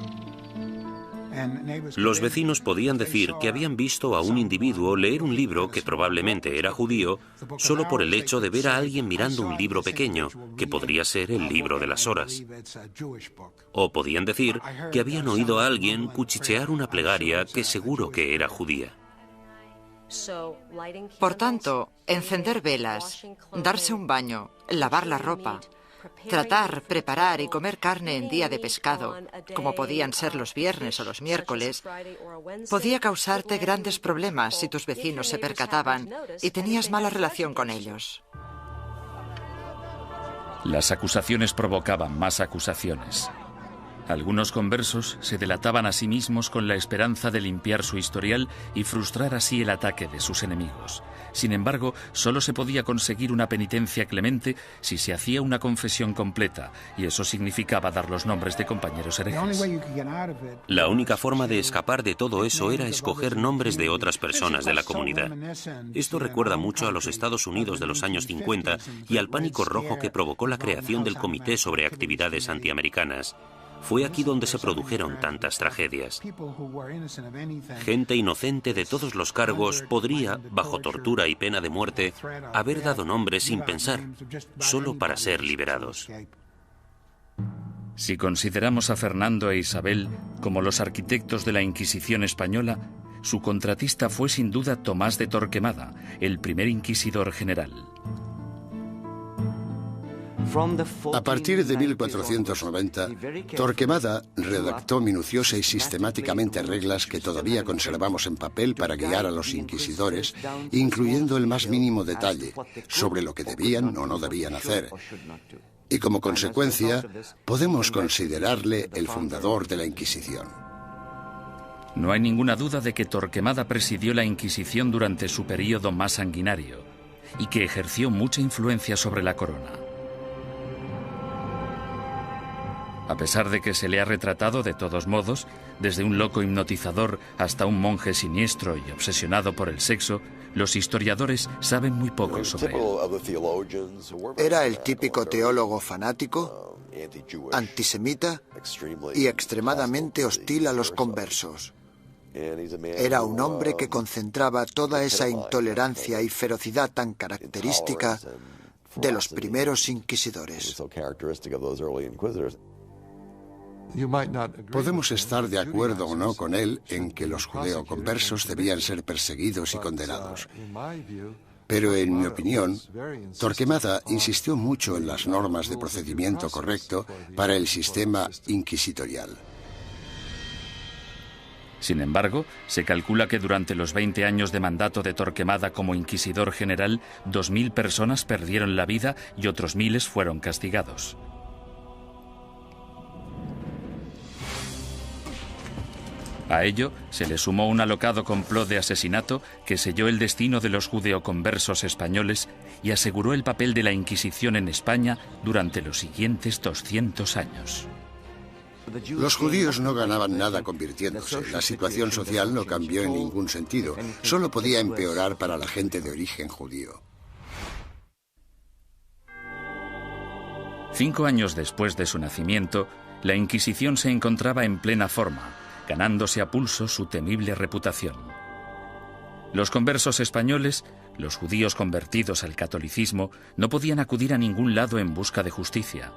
F: Los vecinos podían decir que habían visto a un individuo leer un libro que probablemente era judío solo por el hecho de ver a alguien mirando un libro pequeño, que podría ser el libro de las horas. O podían decir que habían oído a alguien cuchichear una plegaria que seguro que era judía.
B: Por tanto, encender velas, darse un baño, lavar la ropa, tratar, preparar y comer carne en día de pescado, como podían ser los viernes o los miércoles, podía causarte grandes problemas si tus vecinos se percataban y tenías mala relación con ellos.
A: Las acusaciones provocaban más acusaciones. Algunos conversos se delataban a sí mismos con la esperanza de limpiar su historial y frustrar así el ataque de sus enemigos. Sin embargo, solo se podía conseguir una penitencia clemente si se hacía una confesión completa, y eso significaba dar los nombres de compañeros herejes.
F: La única forma de escapar de todo eso era escoger nombres de otras personas de la comunidad. Esto recuerda mucho a los Estados Unidos de los años 50 y al pánico rojo que provocó la creación del Comité sobre Actividades Antiamericanas. Fue aquí donde se produjeron tantas tragedias. Gente inocente de todos los cargos podría, bajo tortura y pena de muerte, haber dado nombres sin pensar, solo para ser liberados.
A: Si consideramos a Fernando e Isabel como los arquitectos de la Inquisición española, su contratista fue sin duda Tomás de Torquemada, el primer inquisidor general.
C: A partir de 1490, Torquemada redactó minuciosa y sistemáticamente reglas que todavía conservamos en papel para guiar a los inquisidores, incluyendo el más mínimo detalle sobre lo que debían o no debían hacer. Y como consecuencia, podemos considerarle el fundador de la Inquisición.
A: No hay ninguna duda de que Torquemada presidió la Inquisición durante su período más sanguinario y que ejerció mucha influencia sobre la corona. A pesar de que se le ha retratado de todos modos, desde un loco hipnotizador hasta un monje siniestro y obsesionado por el sexo, los historiadores saben muy poco sobre él.
E: Era el típico teólogo fanático, antisemita y extremadamente hostil a los conversos. Era un hombre que concentraba toda esa intolerancia y ferocidad tan característica de los primeros inquisidores.
C: Podemos estar de acuerdo o no con él en que los judeoconversos debían ser perseguidos y condenados. Pero en mi opinión, Torquemada insistió mucho en las normas de procedimiento correcto para el sistema inquisitorial.
A: Sin embargo, se calcula que durante los 20 años de mandato de Torquemada como inquisidor general, 2.000 personas perdieron la vida y otros miles fueron castigados. A ello se le sumó un alocado complot de asesinato que selló el destino de los judeoconversos españoles y aseguró el papel de la Inquisición en España durante los siguientes 200 años.
C: Los judíos no ganaban nada convirtiéndose. La situación social no cambió en ningún sentido. Solo podía empeorar para la gente de origen judío.
A: 5 años después de su nacimiento, la Inquisición se encontraba en plena forma, ganándose a pulso su temible reputación. Los conversos españoles, los judíos convertidos al catolicismo, no podían acudir a ningún lado en busca de justicia.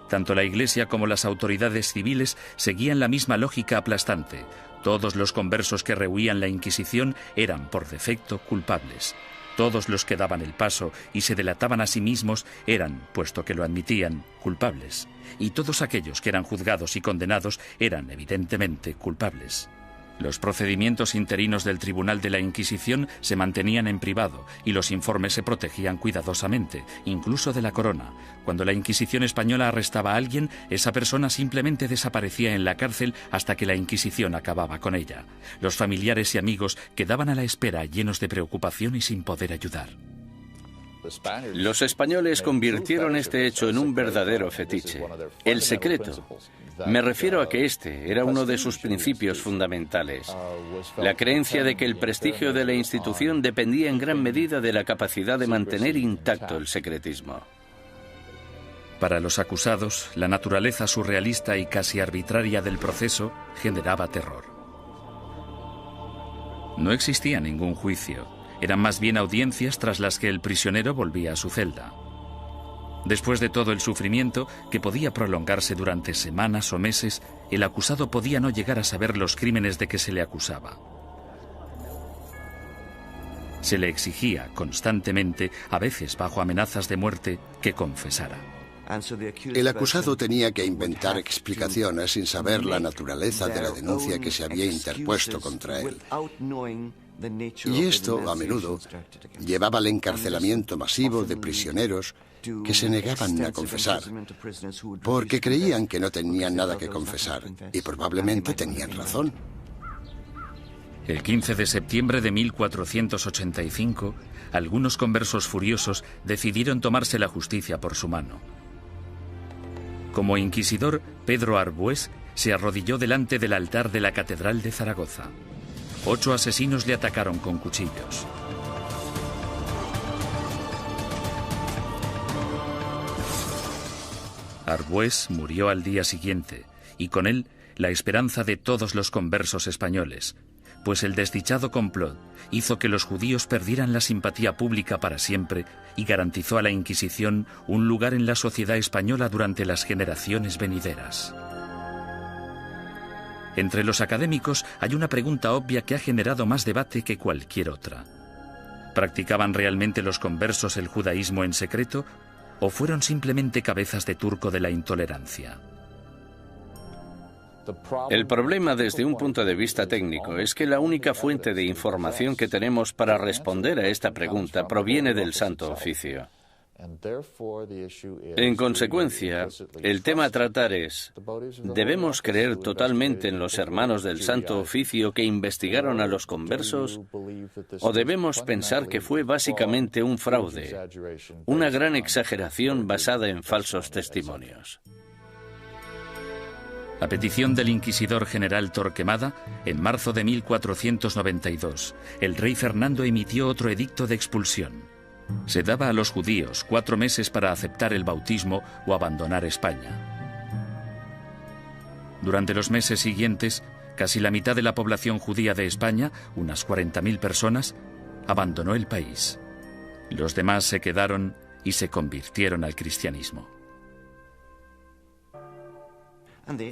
A: Tanto la Iglesia como las autoridades civiles seguían la misma lógica aplastante. Todos los conversos que rehuían la Inquisición eran, por defecto, culpables. Todos los que daban el paso y se delataban a sí mismos eran, puesto que lo admitían, culpables. Y todos aquellos que eran juzgados y condenados eran, evidentemente, culpables. Los procedimientos interinos del Tribunal de la Inquisición se mantenían en privado y los informes se protegían cuidadosamente, incluso de la corona. Cuando la Inquisición española arrestaba a alguien, esa persona simplemente desaparecía en la cárcel hasta que la Inquisición acababa con ella. Los familiares y amigos quedaban a la espera, llenos de preocupación y sin poder ayudar.
D: Los españoles convirtieron este hecho en un verdadero fetiche. El secreto. Me refiero a que este era uno de sus principios fundamentales. La creencia de que el prestigio de la institución dependía en gran medida de la capacidad de mantener intacto el secretismo.
A: Para los acusados, la naturaleza surrealista y casi arbitraria del proceso generaba terror. No existía ningún juicio. Eran más bien audiencias tras las que el prisionero volvía a su celda. Después de todo el sufrimiento, que podía prolongarse durante semanas o meses, el acusado podía no llegar a saber los crímenes de que se le acusaba. Se le exigía constantemente, a veces bajo amenazas de muerte, que confesara.
C: El acusado tenía que inventar explicaciones sin saber la naturaleza de la denuncia que se había interpuesto contra él. Y esto, a menudo, llevaba al encarcelamiento masivo de prisioneros que se negaban a confesar, porque creían que no tenían nada que confesar, y probablemente tenían razón.
A: El 15 de septiembre de 1485, algunos conversos furiosos decidieron tomarse la justicia por su mano. Como inquisidor, Pedro Arbués se arrodilló delante del altar de la Catedral de Zaragoza. 8 asesinos le atacaron con cuchillos. Arbués murió al día siguiente, y con él la esperanza de todos los conversos españoles, pues el desdichado complot hizo que los judíos perdieran la simpatía pública para siempre y garantizó a la Inquisición un lugar en la sociedad española durante las generaciones venideras. Entre los académicos hay una pregunta obvia que ha generado más debate que cualquier otra. ¿Practicaban realmente los conversos el judaísmo en secreto o fueron simplemente cabezas de turco de la intolerancia?
D: El problema desde un punto de vista técnico es que la única fuente de información que tenemos para responder a esta pregunta proviene del Santo Oficio. En consecuencia, el tema a tratar es, ¿debemos creer totalmente en los hermanos del Santo Oficio que investigaron a los conversos? ¿O debemos pensar que fue básicamente un fraude, una gran exageración basada en falsos testimonios?
A: A petición del inquisidor general Torquemada, en marzo de 1492, el rey Fernando emitió otro edicto de expulsión. Se daba a los judíos 4 meses para aceptar el bautismo o abandonar España. Durante los meses siguientes, casi la mitad de la población judía de España, unas 40.000 personas, abandonó el país. Los demás se quedaron y se convirtieron al cristianismo.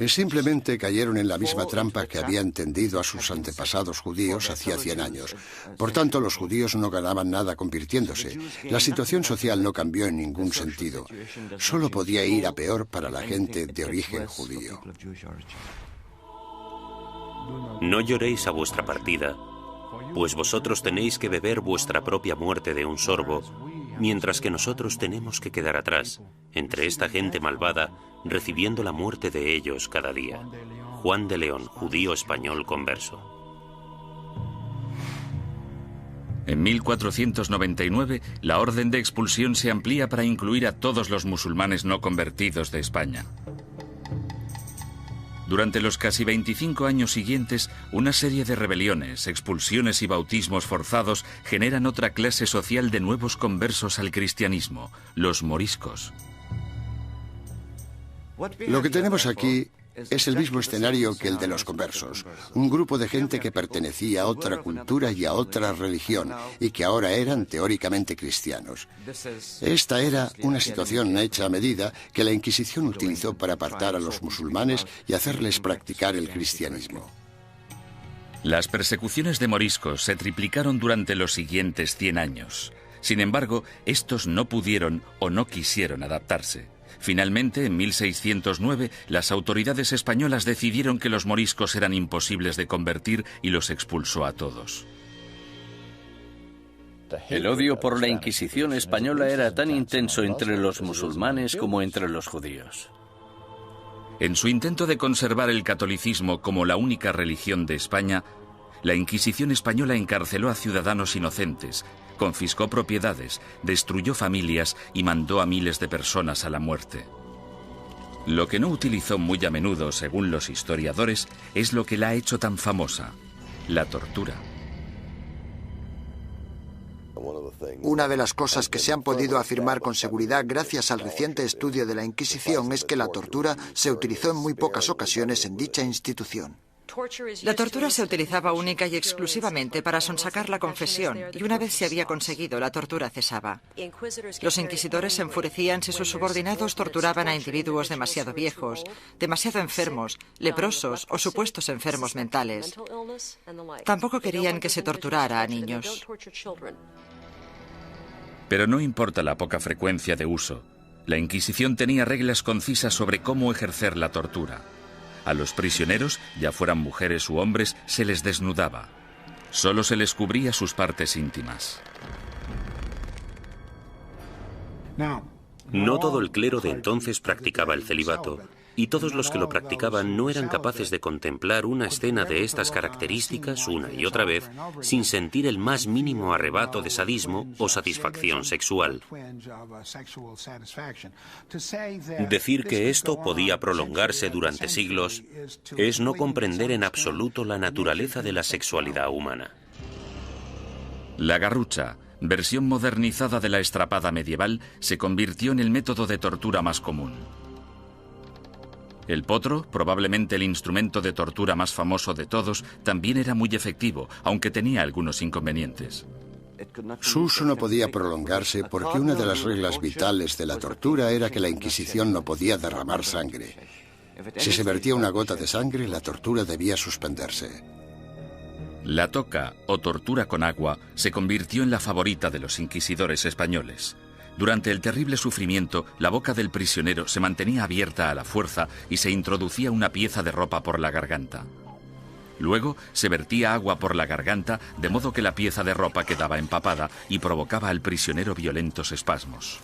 C: Simplemente cayeron en la misma trampa que habían tendido a sus antepasados judíos hacía 100 años. Por tanto, los judíos no ganaban nada convirtiéndose. La situación social no cambió en ningún sentido. Solo podía ir a peor para la gente de origen judío.
F: No lloréis a vuestra partida, pues vosotros tenéis que beber vuestra propia muerte de un sorbo, mientras que nosotros tenemos que quedar atrás, entre esta gente malvada, recibiendo la muerte de ellos cada día. Juan de León, judío español converso.
A: En 1499, la orden de expulsión se amplía para incluir a todos los musulmanes no convertidos de España. Durante los casi 25 años siguientes, una serie de rebeliones, expulsiones y bautismos forzados generan otra clase social de nuevos conversos al cristianismo, los moriscos.
C: Lo que tenemos aquí es el mismo escenario que el de los conversos. Un grupo de gente que pertenecía a otra cultura y a otra religión y que ahora eran teóricamente cristianos. Esta era una situación hecha a medida que la Inquisición utilizó para apartar a los musulmanes y hacerles practicar el cristianismo.
A: Las persecuciones de moriscos se triplicaron durante los siguientes 100 años. Sin embargo, estos no pudieron o no quisieron adaptarse. Finalmente, en 1609, las autoridades españolas decidieron que los moriscos eran imposibles de convertir y los expulsó a todos.
D: El odio por la Inquisición española era tan intenso entre los musulmanes como entre los judíos.
A: En su intento de conservar el catolicismo como la única religión de España, la Inquisición española encarceló a ciudadanos inocentes, confiscó propiedades, destruyó familias y mandó a miles de personas a la muerte. Lo que no utilizó muy a menudo, según los historiadores, es lo que la ha hecho tan famosa: la tortura.
E: Una de las cosas que se han podido afirmar con seguridad gracias al reciente estudio de la Inquisición es que la tortura se utilizó en muy pocas ocasiones en dicha institución.
B: La tortura se utilizaba única y exclusivamente para sonsacar la confesión, y una vez se había conseguido, la tortura cesaba. Los inquisidores se enfurecían si sus subordinados torturaban a individuos demasiado viejos, demasiado enfermos, leprosos o supuestos enfermos mentales. Tampoco querían que se torturara a niños.
A: Pero no importa la poca frecuencia de uso, la Inquisición tenía reglas concisas sobre cómo ejercer la tortura. A los prisioneros, ya fueran mujeres u hombres, se les desnudaba. Solo se les cubría sus partes íntimas.
F: No todo el clero de entonces practicaba el celibato, y todos los que lo practicaban no eran capaces de contemplar una escena de estas características una y otra vez sin sentir el más mínimo arrebato de sadismo o satisfacción sexual. Decir que esto podía prolongarse durante siglos es no comprender en absoluto la naturaleza de la sexualidad humana.
A: La garrucha, versión modernizada de la estrapada medieval, se convirtió en el método de tortura más común. El potro, probablemente el instrumento de tortura más famoso de todos, también era muy efectivo, aunque tenía algunos inconvenientes.
C: Su uso no podía prolongarse porque una de las reglas vitales de la tortura era que la Inquisición no podía derramar sangre. Si se vertía una gota de sangre, la tortura debía suspenderse.
A: La toca, o tortura con agua, se convirtió en la favorita de los inquisidores españoles. Durante el terrible sufrimiento, la boca del prisionero se mantenía abierta a la fuerza y se introducía una pieza de ropa por la garganta. Luego se vertía agua por la garganta, de modo que la pieza de ropa quedaba empapada y provocaba al prisionero violentos espasmos.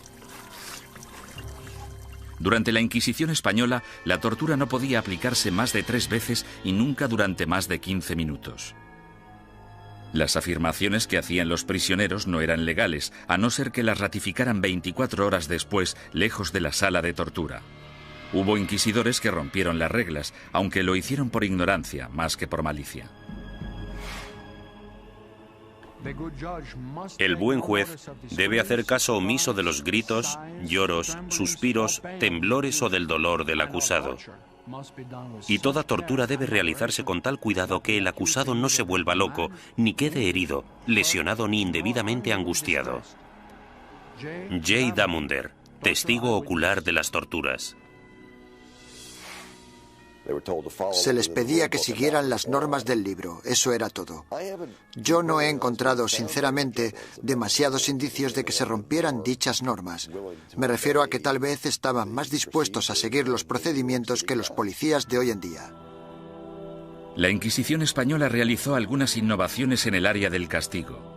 A: Durante la Inquisición española, la tortura no podía aplicarse más de 3 veces y nunca durante más de 15 minutos. Las afirmaciones que hacían los prisioneros no eran legales, a no ser que las ratificaran 24 horas después, lejos de la sala de tortura. Hubo inquisidores que rompieron las reglas, aunque lo hicieron por ignorancia, más que por malicia.
F: El buen juez debe hacer caso omiso de los gritos, lloros, suspiros, temblores o del dolor del acusado. Y toda tortura debe realizarse con tal cuidado que el acusado no se vuelva loco, ni quede herido, lesionado ni indebidamente angustiado. J. Damunder, testigo ocular de las torturas.
E: Se les pedía que siguieran las normas del libro, eso era todo. Yo no he encontrado, sinceramente, demasiados indicios de que se rompieran dichas normas. Me refiero a que tal vez estaban más dispuestos a seguir los procedimientos que los policías de hoy en día.
A: La Inquisición española realizó algunas innovaciones en el área del castigo.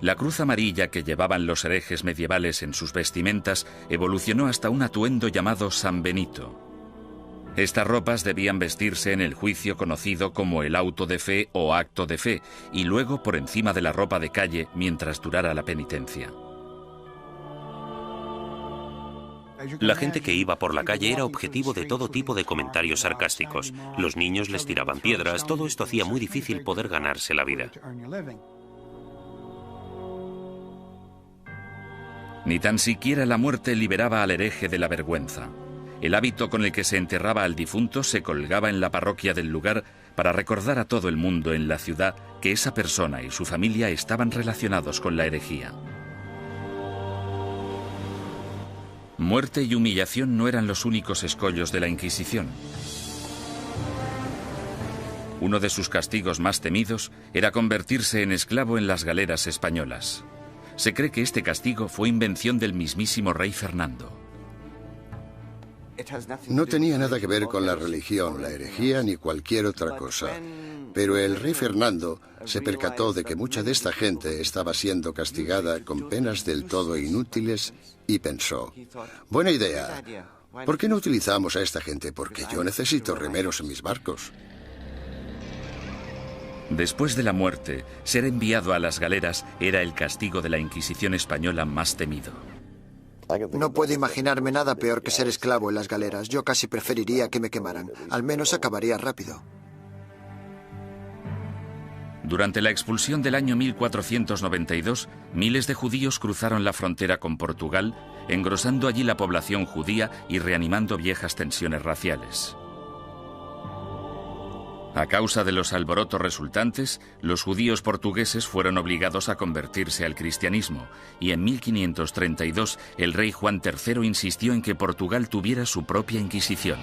A: La cruz amarilla que llevaban los herejes medievales en sus vestimentas evolucionó hasta un atuendo llamado San Benito. Estas ropas debían vestirse en el juicio conocido como el auto de fe o acto de fe, y luego por encima de la ropa de calle mientras durara la penitencia.
F: La gente que iba por la calle era objetivo de todo tipo de comentarios sarcásticos. Los niños les tiraban piedras, todo esto hacía muy difícil poder ganarse la vida.
A: Ni tan siquiera la muerte liberaba al hereje de la vergüenza. El hábito con el que se enterraba al difunto se colgaba en la parroquia del lugar para recordar a todo el mundo en la ciudad que esa persona y su familia estaban relacionados con la herejía. Muerte y humillación no eran los únicos escollos de la Inquisición. Uno de sus castigos más temidos era convertirse en esclavo en las galeras españolas. Se cree que este castigo fue invención del mismísimo rey Fernando.
C: No tenía nada que ver con la religión, la herejía ni cualquier otra cosa. Pero el rey Fernando se percató de que mucha de esta gente estaba siendo castigada con penas del todo inútiles y pensó, buena idea, ¿por qué no utilizamos a esta gente? Porque yo necesito remeros en mis barcos.
A: Después de la muerte, ser enviado a las galeras era el castigo de la Inquisición española más temido.
E: No puedo imaginarme nada peor que ser esclavo en las galeras. Yo casi preferiría que me quemaran. Al menos acabaría rápido.
A: Durante la expulsión del año 1492, miles de judíos cruzaron la frontera con Portugal, engrosando allí la población judía y reanimando viejas tensiones raciales. A causa de los alborotos resultantes, los judíos portugueses fueron obligados a convertirse al cristianismo, y en 1532 el rey Juan III insistió en que Portugal tuviera su propia Inquisición.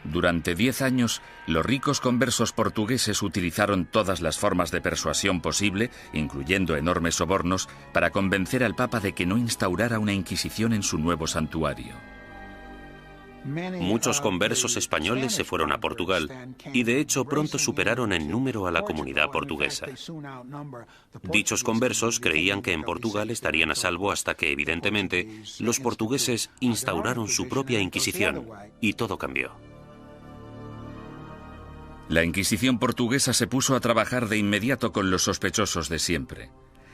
A: Durante 10 años, los ricos conversos portugueses utilizaron todas las formas de persuasión posible, incluyendo enormes sobornos, para convencer al Papa de que no instaurara una Inquisición en su nuevo santuario.
F: Muchos conversos españoles se fueron a Portugal y de hecho pronto superaron en número a la comunidad portuguesa. Dichos conversos creían que en Portugal estarían a salvo hasta que, evidentemente, los portugueses instauraron su propia Inquisición y todo cambió.
A: La Inquisición portuguesa se puso a trabajar de inmediato con los sospechosos de siempre.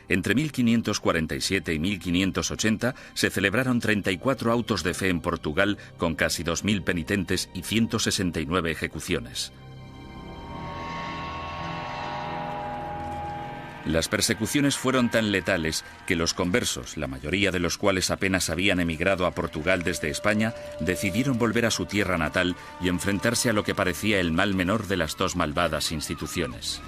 A: Entre 1547 y 1580 se celebraron 34 autos de fe en Portugal con casi 2.000 penitentes y 169 ejecuciones. Las persecuciones fueron tan letales que los conversos, la mayoría de los cuales apenas habían emigrado a Portugal desde España, decidieron volver a su tierra natal y enfrentarse a lo que parecía el mal menor de las dos malvadas instituciones.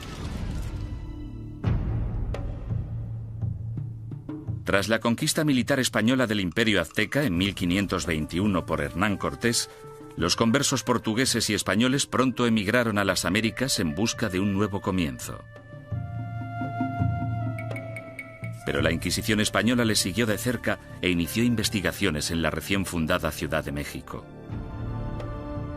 A: Tras la conquista militar española del Imperio Azteca en 1521 por Hernán Cortés, los conversos portugueses y españoles pronto emigraron a las Américas en busca de un nuevo comienzo. Pero la Inquisición española les siguió de cerca e inició investigaciones en la recién fundada Ciudad de México.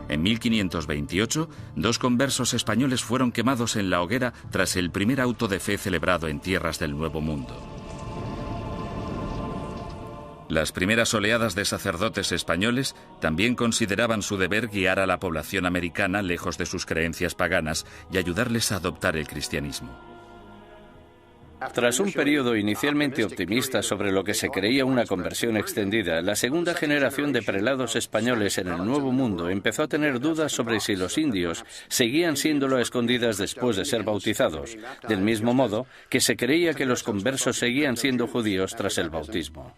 A: En 1528, 2 conversos españoles fueron quemados en la hoguera tras el primer auto de fe celebrado en tierras del Nuevo Mundo. Las primeras oleadas de sacerdotes españoles también consideraban su deber guiar a la población americana lejos de sus creencias paganas y ayudarles a adoptar el cristianismo.
D: Tras un periodo inicialmente optimista sobre lo que se creía una conversión extendida, la segunda generación de prelados españoles en el Nuevo Mundo empezó a tener dudas sobre si los indios seguían siéndolo a escondidas después de ser bautizados, del mismo modo que se creía que los conversos seguían siendo judíos tras el bautismo.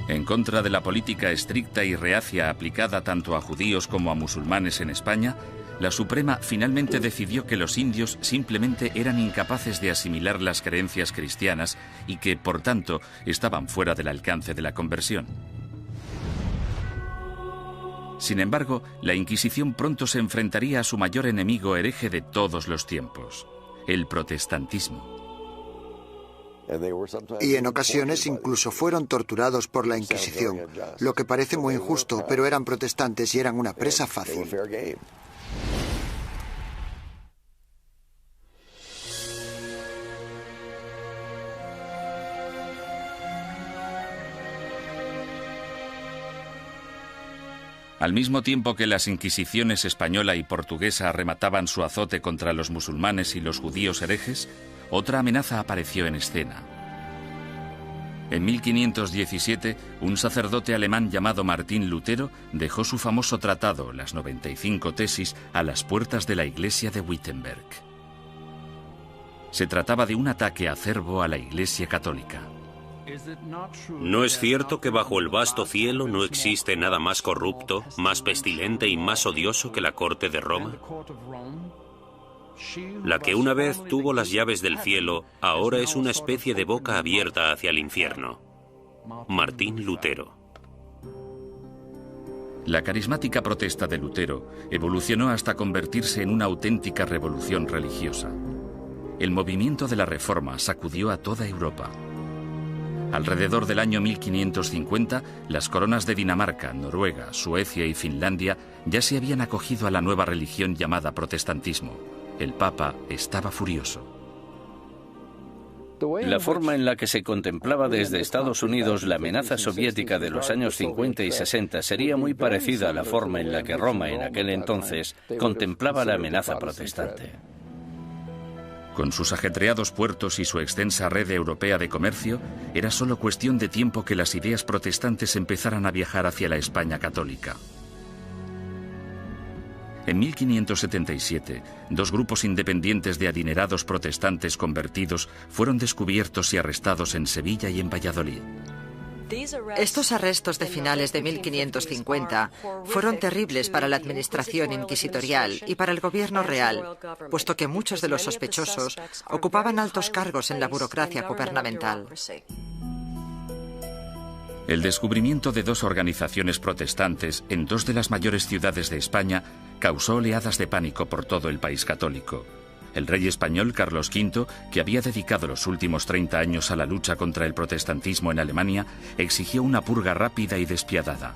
A: En contra de la política estricta y reacia aplicada tanto a judíos como a musulmanes en España, la Suprema finalmente decidió que los indios simplemente eran incapaces de asimilar las creencias cristianas y que, por tanto, estaban fuera del alcance de la conversión. Sin embargo, la Inquisición pronto se enfrentaría a su mayor enemigo hereje de todos los tiempos, el protestantismo.
E: Y en ocasiones incluso fueron torturados por la Inquisición, lo que parece muy injusto, pero eran protestantes y eran una presa fácil.
A: Al mismo tiempo que las inquisiciones española y portuguesa arremataban su azote contra los musulmanes y los judíos herejes, otra amenaza apareció en escena. En 1517, un sacerdote alemán llamado Martín Lutero dejó su famoso tratado, las 95 tesis, a las puertas de la iglesia de Wittenberg. Se trataba de un ataque acerbo a la Iglesia católica.
F: ¿No es cierto que bajo el vasto cielo no existe nada más corrupto, más pestilente y más odioso que la corte de Roma? La que una vez tuvo las llaves del cielo, ahora es una especie de boca abierta hacia el infierno. Martín Lutero.
A: La carismática protesta de Lutero evolucionó hasta convertirse en una auténtica revolución religiosa. El movimiento de la Reforma sacudió a toda Europa. Alrededor del año 1550, las coronas de Dinamarca, Noruega, Suecia y Finlandia ya se habían acogido a la nueva religión llamada protestantismo. El Papa estaba furioso.
D: La forma en la que se contemplaba desde Estados Unidos la amenaza soviética de los años 50 y 60 sería muy parecida a la forma en la que Roma en aquel entonces contemplaba la amenaza protestante.
A: Con sus ajetreados puertos y su extensa red europea de comercio, era solo cuestión de tiempo que las ideas protestantes empezaran a viajar hacia la España católica. En 1577, dos grupos independientes de adinerados protestantes convertidos fueron descubiertos y arrestados en Sevilla y en Valladolid.
B: Estos arrestos de finales de 1550 fueron terribles para la administración inquisitorial y para el gobierno real, puesto que muchos de los sospechosos ocupaban altos cargos en la burocracia gubernamental.
A: El descubrimiento de dos organizaciones protestantes en dos de las mayores ciudades de España causó oleadas de pánico por todo el país católico. El rey español Carlos V, que había dedicado los últimos 30 años a la lucha contra el protestantismo en Alemania, exigió una purga rápida y despiadada.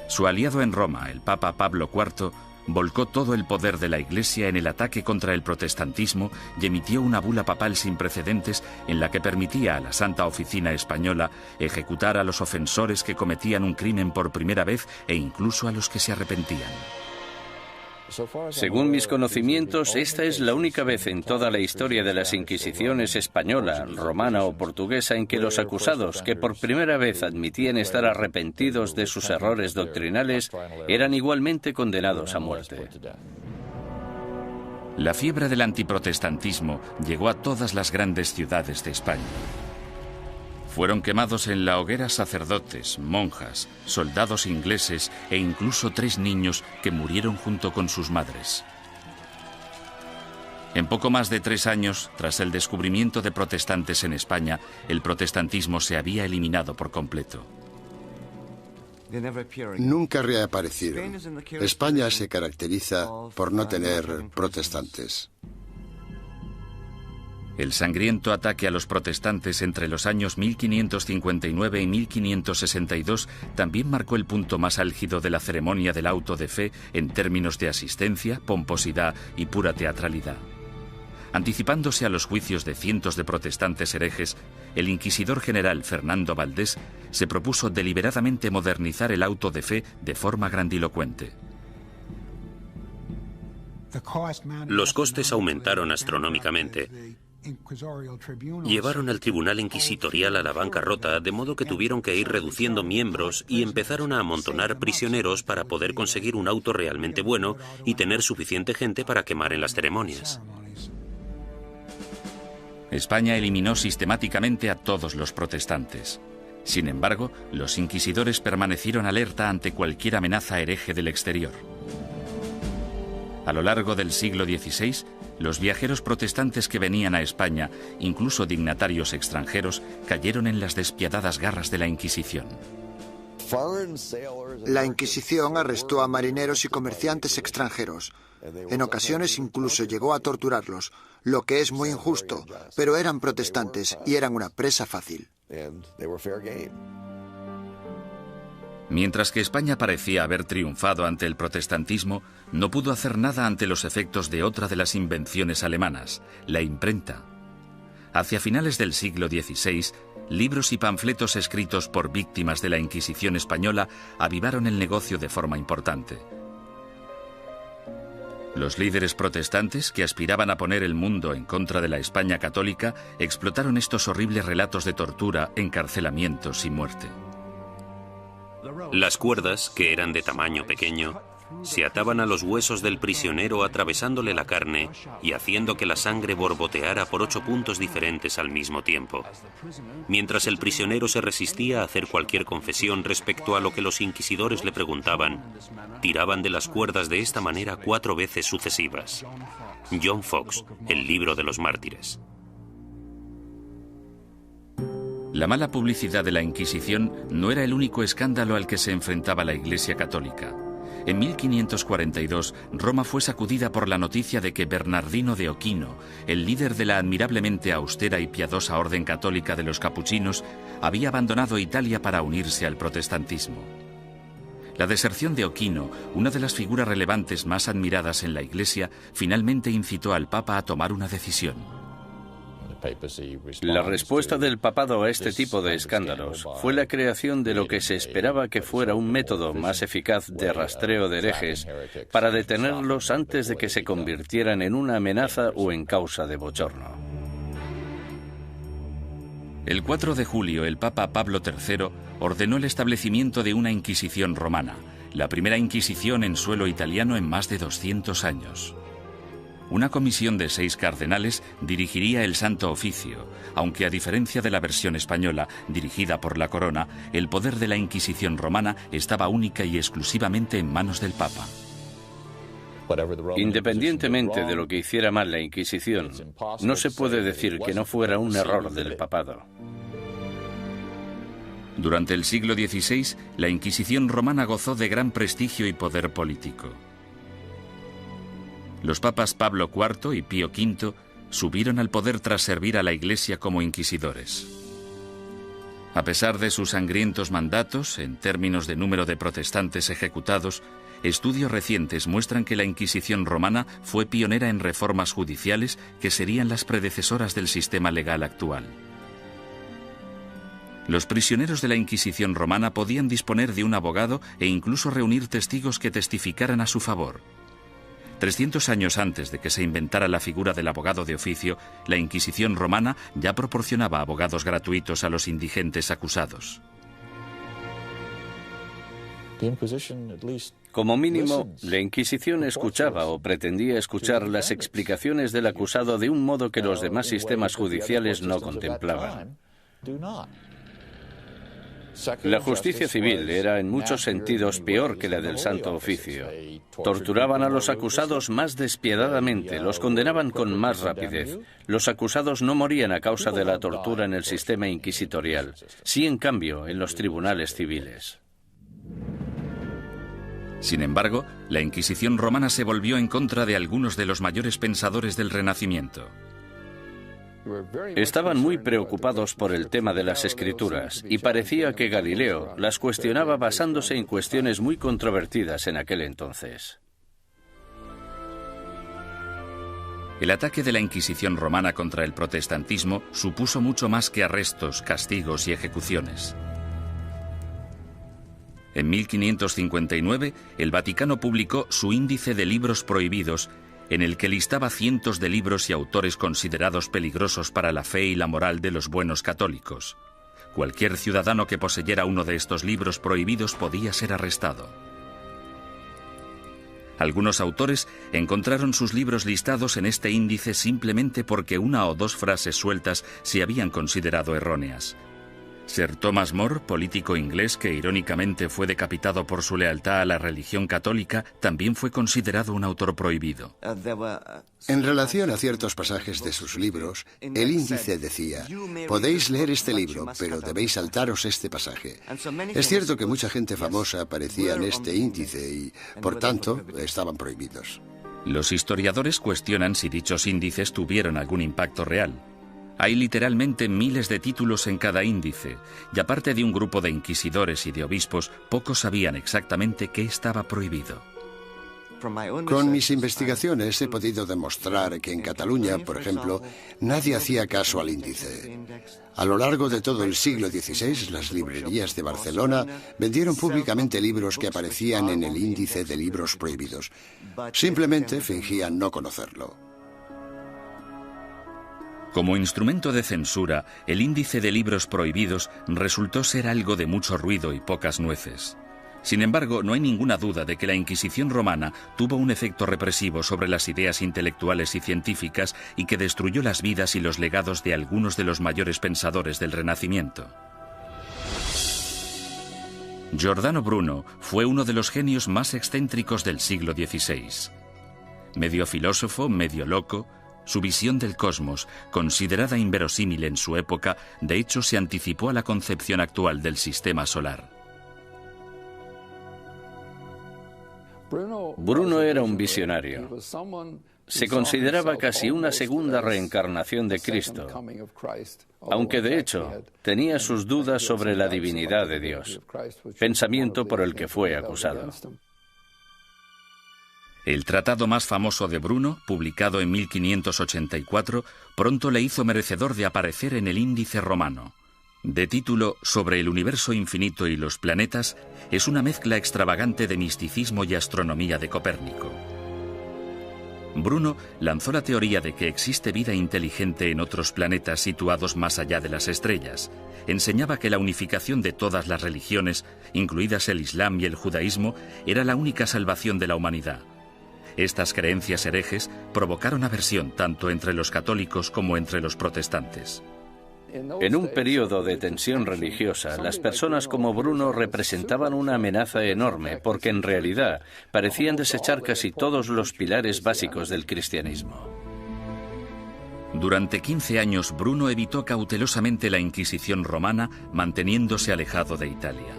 A: Su aliado en Roma, el Papa Pablo IV, volcó todo el poder de la Iglesia en el ataque contra el protestantismo y emitió una bula papal sin precedentes en la que permitía a la Santa Oficina Española ejecutar a los ofensores que cometían un crimen por primera vez e incluso a los que se arrepentían.
D: Según mis conocimientos, esta es la única vez en toda la historia de las Inquisiciones española, romana o portuguesa en que los acusados, que por primera vez admitían estar arrepentidos de sus errores doctrinales, eran igualmente condenados a muerte.
A: La fiebre del antiprotestantismo llegó a todas las grandes ciudades de España. Fueron quemados en la hoguera sacerdotes, monjas, soldados ingleses e incluso 3 niños que murieron junto con sus madres. En poco más de 3 años, tras el descubrimiento de protestantes en España, el protestantismo se había eliminado por completo.
C: Nunca reaparecieron. España se caracteriza por no tener protestantes.
A: El sangriento ataque a los protestantes entre los años 1559 y 1562 también marcó el punto más álgido de la ceremonia del auto de fe en términos de asistencia, pomposidad y pura teatralidad. Anticipándose a los juicios de cientos de protestantes herejes, el inquisidor general Fernando Valdés se propuso deliberadamente modernizar el auto de fe de forma grandilocuente.
F: Los costes aumentaron astronómicamente. Llevaron al tribunal inquisitorial a la bancarrota, de modo que tuvieron que ir reduciendo miembros y empezaron a amontonar prisioneros para poder conseguir un auto realmente bueno y tener suficiente gente para quemar en las ceremonias.
A: España eliminó sistemáticamente a todos los protestantes. Sin embargo, los inquisidores permanecieron alerta ante cualquier amenaza hereje del exterior. A lo largo del siglo XVI, los viajeros protestantes que venían a España, incluso dignatarios extranjeros, cayeron en las despiadadas garras de la Inquisición.
E: La Inquisición arrestó a marineros y comerciantes extranjeros. En ocasiones incluso llegó a torturarlos, lo que es muy injusto, pero eran protestantes y eran una presa fácil.
A: Mientras que España parecía haber triunfado ante el protestantismo, no pudo hacer nada ante los efectos de otra de las invenciones alemanas, la imprenta. Hacia finales del siglo XVI, libros y panfletos escritos por víctimas de la Inquisición española avivaron el negocio de forma importante. Los líderes protestantes, que aspiraban a poner el mundo en contra de la España católica, explotaron estos horribles relatos de tortura, encarcelamientos y muerte.
F: Las cuerdas, que eran de tamaño pequeño, se ataban a los huesos del prisionero atravesándole la carne y haciendo que la sangre borboteara por 8 puntos diferentes al mismo tiempo. Mientras el prisionero se resistía a hacer cualquier confesión respecto a lo que los inquisidores le preguntaban, tiraban de las cuerdas de esta manera 4 veces sucesivas. John Foxe, El libro de los mártires.
A: La mala publicidad de la Inquisición no era el único escándalo al que se enfrentaba la Iglesia católica. En 1542, Roma fue sacudida por la noticia de que Bernardino de Ochino, el líder de la admirablemente austera y piadosa orden católica de los capuchinos, había abandonado Italia para unirse al protestantismo. La deserción de Ochino, una de las figuras relevantes más admiradas en la Iglesia, finalmente incitó al Papa a tomar una decisión.
D: La respuesta del papado a este tipo de escándalos fue la creación de lo que se esperaba que fuera un método más eficaz de rastreo de herejes para detenerlos antes de que se convirtieran en una amenaza o en causa de bochorno.
A: El 4 de julio, el Papa Pablo III ordenó el establecimiento de una Inquisición romana, la primera Inquisición en suelo italiano en más de 200 años. Una comisión de 6 cardenales dirigiría el Santo Oficio, aunque a diferencia de la versión española, dirigida por la Corona, el poder de la Inquisición romana estaba única y exclusivamente en manos del Papa.
D: Independientemente de lo que hiciera mal la Inquisición, no se puede decir que no fuera un error del papado.
A: Durante el siglo XVI, la Inquisición romana gozó de gran prestigio y poder político. Los papas Pablo IV y Pío V subieron al poder tras servir a la Iglesia como inquisidores. A pesar de sus sangrientos mandatos, en términos de número de protestantes ejecutados, estudios recientes muestran que la Inquisición romana fue pionera en reformas judiciales que serían las predecesoras del sistema legal actual. Los prisioneros de la Inquisición romana podían disponer de un abogado e incluso reunir testigos que testificaran a su favor. 300 años antes de que se inventara la figura del abogado de oficio, la Inquisición romana ya proporcionaba abogados gratuitos a los indigentes acusados.
D: Como mínimo, la Inquisición escuchaba o pretendía escuchar las explicaciones del acusado de un modo que los demás sistemas judiciales no contemplaban. La justicia civil era en muchos sentidos peor que la del Santo Oficio. Torturaban a los acusados más despiadadamente, los condenaban con más rapidez. Los acusados no morían a causa de la tortura en el sistema inquisitorial, sí en cambio en los tribunales civiles.
A: Sin embargo, la Inquisición romana se volvió en contra de algunos de los mayores pensadores del Renacimiento.
D: Estaban muy preocupados por el tema de las escrituras y parecía que Galileo las cuestionaba basándose en cuestiones muy controvertidas en aquel entonces.
A: El ataque de la Inquisición romana contra el protestantismo supuso mucho más que arrestos, castigos y ejecuciones. En 1559, el Vaticano publicó su Índice de Libros Prohibidos, en el que listaba cientos de libros y autores considerados peligrosos para la fe y la moral de los buenos católicos. Cualquier ciudadano que poseyera uno de estos libros prohibidos podía ser arrestado. Algunos autores encontraron sus libros listados en este índice simplemente porque una o dos frases sueltas se habían considerado erróneas. Sir Thomas More, político inglés que irónicamente fue decapitado por su lealtad a la religión católica, también fue considerado un autor prohibido.
C: En relación a ciertos pasajes de sus libros, el índice decía: podéis leer este libro, pero debéis saltaros este pasaje. Es cierto que mucha gente famosa aparecía en este índice y, por tanto, estaban prohibidos.
A: Los historiadores cuestionan si dichos índices tuvieron algún impacto real. Hay literalmente miles de títulos en cada índice, y aparte de un grupo de inquisidores y de obispos, pocos sabían exactamente qué estaba prohibido.
C: Con mis investigaciones he podido demostrar que en Cataluña, por ejemplo, nadie hacía caso al índice. A lo largo de todo el siglo XVI, las librerías de Barcelona vendieron públicamente libros que aparecían en el índice de libros prohibidos. Simplemente fingían no conocerlo.
A: Como instrumento de censura, el índice de libros prohibidos resultó ser algo de mucho ruido y pocas nueces. Sin embargo, no hay ninguna duda de que la Inquisición romana tuvo un efecto represivo sobre las ideas intelectuales y científicas y que destruyó las vidas y los legados de algunos de los mayores pensadores del Renacimiento. Giordano Bruno fue uno de los genios más excéntricos del siglo XVI. Medio filósofo, medio loco, su visión del cosmos, considerada inverosímil en su época, de hecho se anticipó a la concepción actual del sistema solar.
D: Bruno era un visionario. Se consideraba casi una segunda reencarnación de Cristo, aunque de hecho tenía sus dudas sobre la divinidad de Dios, pensamiento por el que fue acusado.
A: El tratado más famoso de Bruno, publicado en 1584, pronto le hizo merecedor de aparecer en el Índice romano. De título Sobre el universo infinito y los planetas, es una mezcla extravagante de misticismo y astronomía de Copérnico. Bruno lanzó la teoría de que existe vida inteligente en otros planetas situados más allá de las estrellas. Enseñaba que la unificación de todas las religiones, incluidas el Islam y el judaísmo, era la única salvación de la humanidad. Estas creencias herejes provocaron aversión tanto entre los católicos como entre los protestantes.
D: En un periodo de tensión religiosa, las personas como Bruno representaban una amenaza enorme porque en realidad parecían desechar casi todos los pilares básicos del cristianismo.
A: Durante 15 años, Bruno evitó cautelosamente la Inquisición romana, manteniéndose alejado de Italia.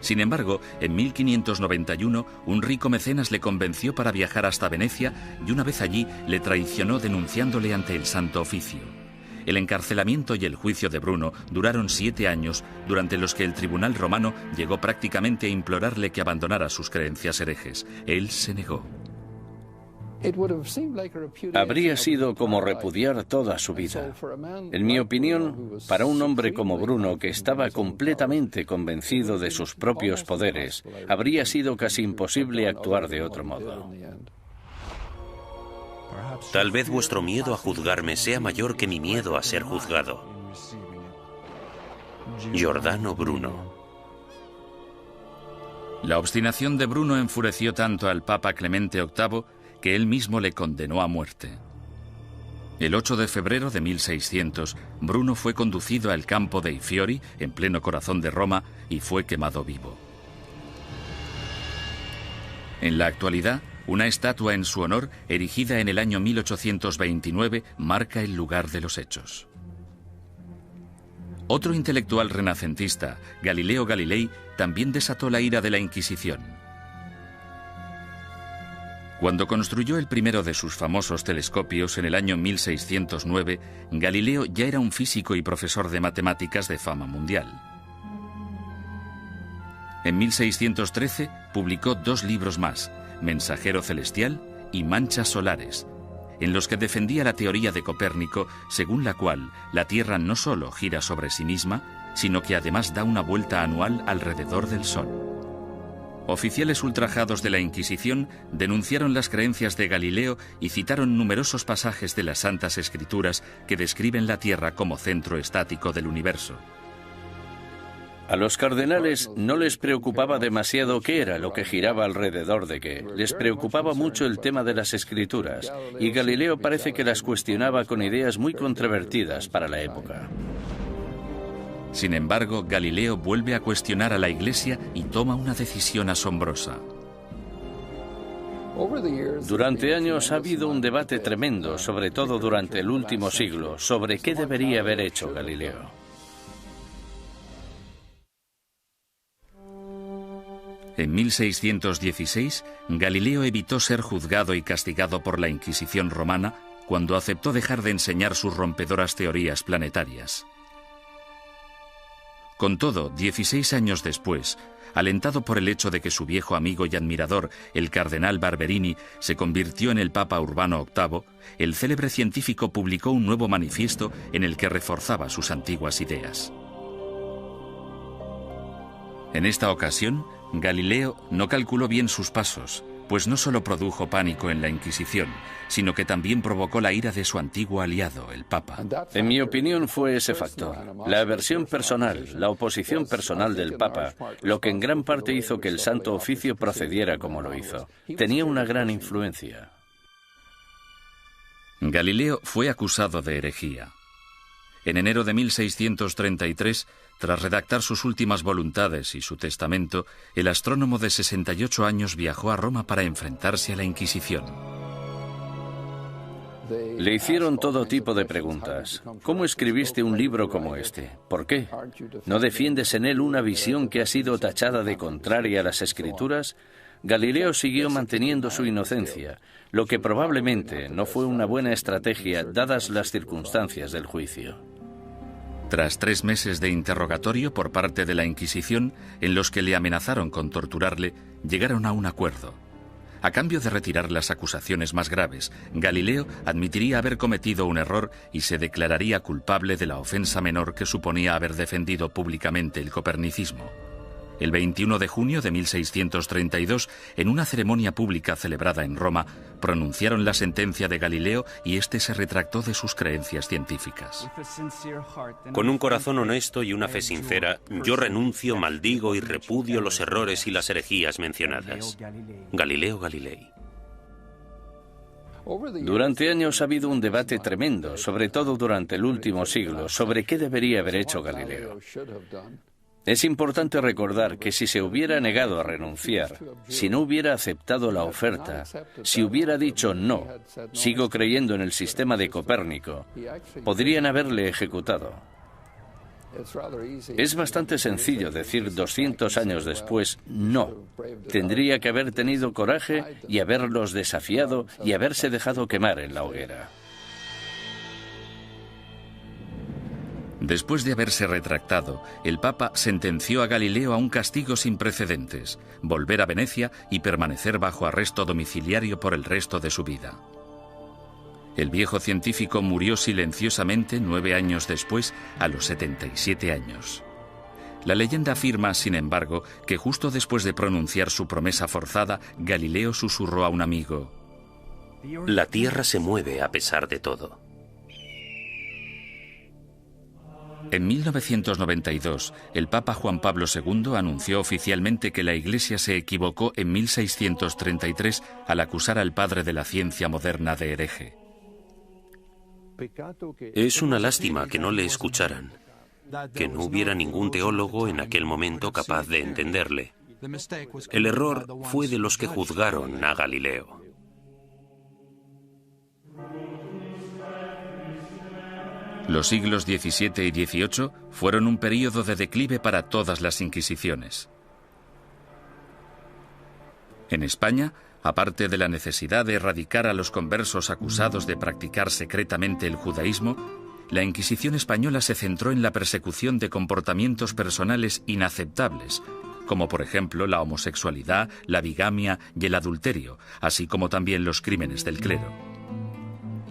A: Sin embargo, en 1591, un rico mecenas le convenció para viajar hasta Venecia y una vez allí le traicionó denunciándole ante el Santo Oficio. El encarcelamiento y el juicio de Bruno duraron 7 años, durante los que el tribunal romano llegó prácticamente a implorarle que abandonara sus creencias herejes. Él se negó.
D: Habría sido como repudiar toda su vida. En mi opinión, para un hombre como Bruno, que estaba completamente convencido de sus propios poderes, habría sido casi imposible actuar de otro modo.
F: Tal vez vuestro miedo a juzgarme sea mayor que mi miedo a ser juzgado. Giordano Bruno.
A: La obstinación de Bruno enfureció tanto al Papa Clemente VIII que él mismo le condenó a muerte. El 8 de febrero de 1600, Bruno fue conducido al campo dei Fiori, en pleno corazón de Roma, y fue quemado vivo. En la actualidad, una estatua en su honor, erigida en el año 1829, marca el lugar de los hechos. Otro intelectual renacentista, Galileo Galilei, también desató la ira de la Inquisición. Cuando construyó el primero de sus famosos telescopios en el año 1609, Galileo ya era un físico y profesor de matemáticas de fama mundial. En 1613 publicó 2 libros más, Mensajero Celestial y Manchas Solares, en los que defendía la teoría de Copérnico, según la cual la Tierra no solo gira sobre sí misma, sino que además da una vuelta anual alrededor del Sol. Oficiales ultrajados de la Inquisición denunciaron las creencias de Galileo y citaron numerosos pasajes de las Santas Escrituras que describen la Tierra como centro estático del universo.
D: A los cardenales no les preocupaba demasiado qué era lo que giraba alrededor de qué. Les preocupaba mucho el tema de las escrituras, y Galileo parece que las cuestionaba con ideas muy controvertidas para la época.
A: Sin embargo, Galileo vuelve a cuestionar a la Iglesia y toma una decisión asombrosa.
D: Durante años ha habido un debate tremendo, sobre todo durante el último siglo, sobre qué debería haber hecho Galileo.
A: En 1616, Galileo evitó ser juzgado y castigado por la Inquisición romana cuando aceptó dejar de enseñar sus rompedoras teorías planetarias. Con todo, 16 años después, alentado por el hecho de que su viejo amigo y admirador, el cardenal Barberini, se convirtió en el Papa Urbano VIII, el célebre científico publicó un nuevo manifiesto en el que reforzaba sus antiguas ideas. En esta ocasión, Galileo no calculó bien sus pasos, pues no solo produjo pánico en la Inquisición, sino que también provocó la ira de su antiguo aliado, el Papa.
D: En mi opinión fue ese factor, la aversión personal, la oposición personal del Papa, lo que en gran parte hizo que el Santo Oficio procediera como lo hizo. Tenía una gran influencia.
A: Galileo fue acusado de herejía. En enero de 1633, tras redactar sus últimas voluntades y su testamento, el astrónomo de 68 años viajó a Roma para enfrentarse a la Inquisición.
D: Le hicieron todo tipo de preguntas. ¿Cómo escribiste un libro como este? ¿Por qué? ¿No defiendes en él una visión que ha sido tachada de contraria a las Escrituras? Galileo siguió manteniendo su inocencia, lo que probablemente no fue una buena estrategia dadas las circunstancias del juicio.
A: Tras 3 meses de interrogatorio por parte de la Inquisición, en los que le amenazaron con torturarle, llegaron a un acuerdo. A cambio de retirar las acusaciones más graves, Galileo admitiría haber cometido un error y se declararía culpable de la ofensa menor que suponía haber defendido públicamente el copernicismo. El 21 de junio de 1632, en una ceremonia pública celebrada en Roma, pronunciaron la sentencia de Galileo y éste se retractó de sus creencias científicas.
F: Con un corazón honesto y una fe sincera, yo renuncio, maldigo y repudio los errores y las herejías mencionadas. Galileo Galilei.
D: Durante años ha habido un debate tremendo, sobre todo durante el último siglo, sobre qué debería haber hecho Galileo. Es importante recordar que si se hubiera negado a renunciar, si no hubiera aceptado la oferta, si hubiera dicho no, sigo creyendo en el sistema de Copérnico, podrían haberle ejecutado. Es bastante sencillo decir 200 años después no. Tendría que haber tenido coraje y haberlos desafiado y haberse dejado quemar en la hoguera.
A: Después de haberse retractado, el Papa sentenció a Galileo a un castigo sin precedentes, volver a Venecia y permanecer bajo arresto domiciliario por el resto de su vida. El viejo científico murió silenciosamente 9 años después, a los 77 años. La leyenda afirma, sin embargo, que justo después de pronunciar su promesa forzada, Galileo susurró a un amigo:
F: La Tierra se mueve a pesar de todo.
A: En 1992, el Papa Juan Pablo II anunció oficialmente que la Iglesia se equivocó en 1633 al acusar al padre de la ciencia moderna de hereje.
F: Es una lástima que no le escucharan, que no hubiera ningún teólogo en aquel momento capaz de entenderle. El error fue de los que juzgaron a Galileo.
A: Los siglos XVII y XVIII fueron un período de declive para todas las inquisiciones. En España, aparte de la necesidad de erradicar a los conversos acusados de practicar secretamente el judaísmo, la Inquisición española se centró en la persecución de comportamientos personales inaceptables, como por ejemplo la homosexualidad, la bigamia y el adulterio, así como también los crímenes del clero.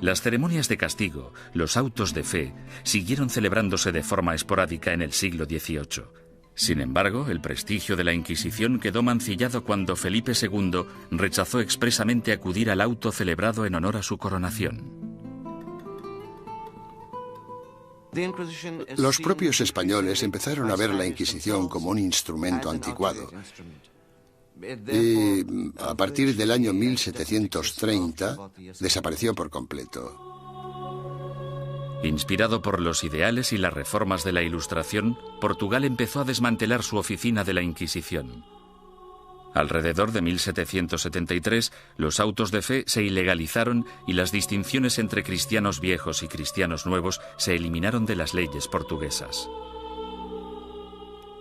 A: Las ceremonias de castigo, los autos de fe, siguieron celebrándose de forma esporádica en el siglo XVIII. Sin embargo, el prestigio de la Inquisición quedó mancillado cuando Felipe II rechazó expresamente acudir al auto celebrado en honor a su coronación.
C: Los propios españoles empezaron a ver la Inquisición como un instrumento anticuado. Y a partir del año 1730 desapareció por completo.
A: Inspirado por los ideales y las reformas de la Ilustración, Portugal empezó a desmantelar su oficina de la Inquisición. Alrededor de 1773, los autos de fe se ilegalizaron y las distinciones entre cristianos viejos y cristianos nuevos se eliminaron de las leyes portuguesas.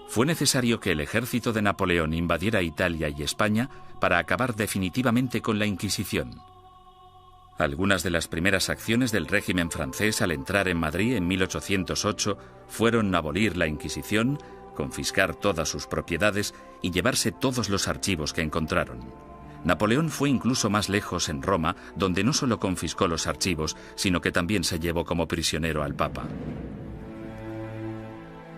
A: Fue necesario que el ejército de Napoleón invadiera Italia y España para acabar definitivamente con la Inquisición. Algunas de las primeras acciones del régimen francés al entrar en Madrid en 1808 fueron abolir la Inquisición, confiscar todas sus propiedades y llevarse todos los archivos que encontraron. Napoleón fue incluso más lejos en Roma, donde no solo confiscó los archivos, sino que también se llevó como prisionero al Papa.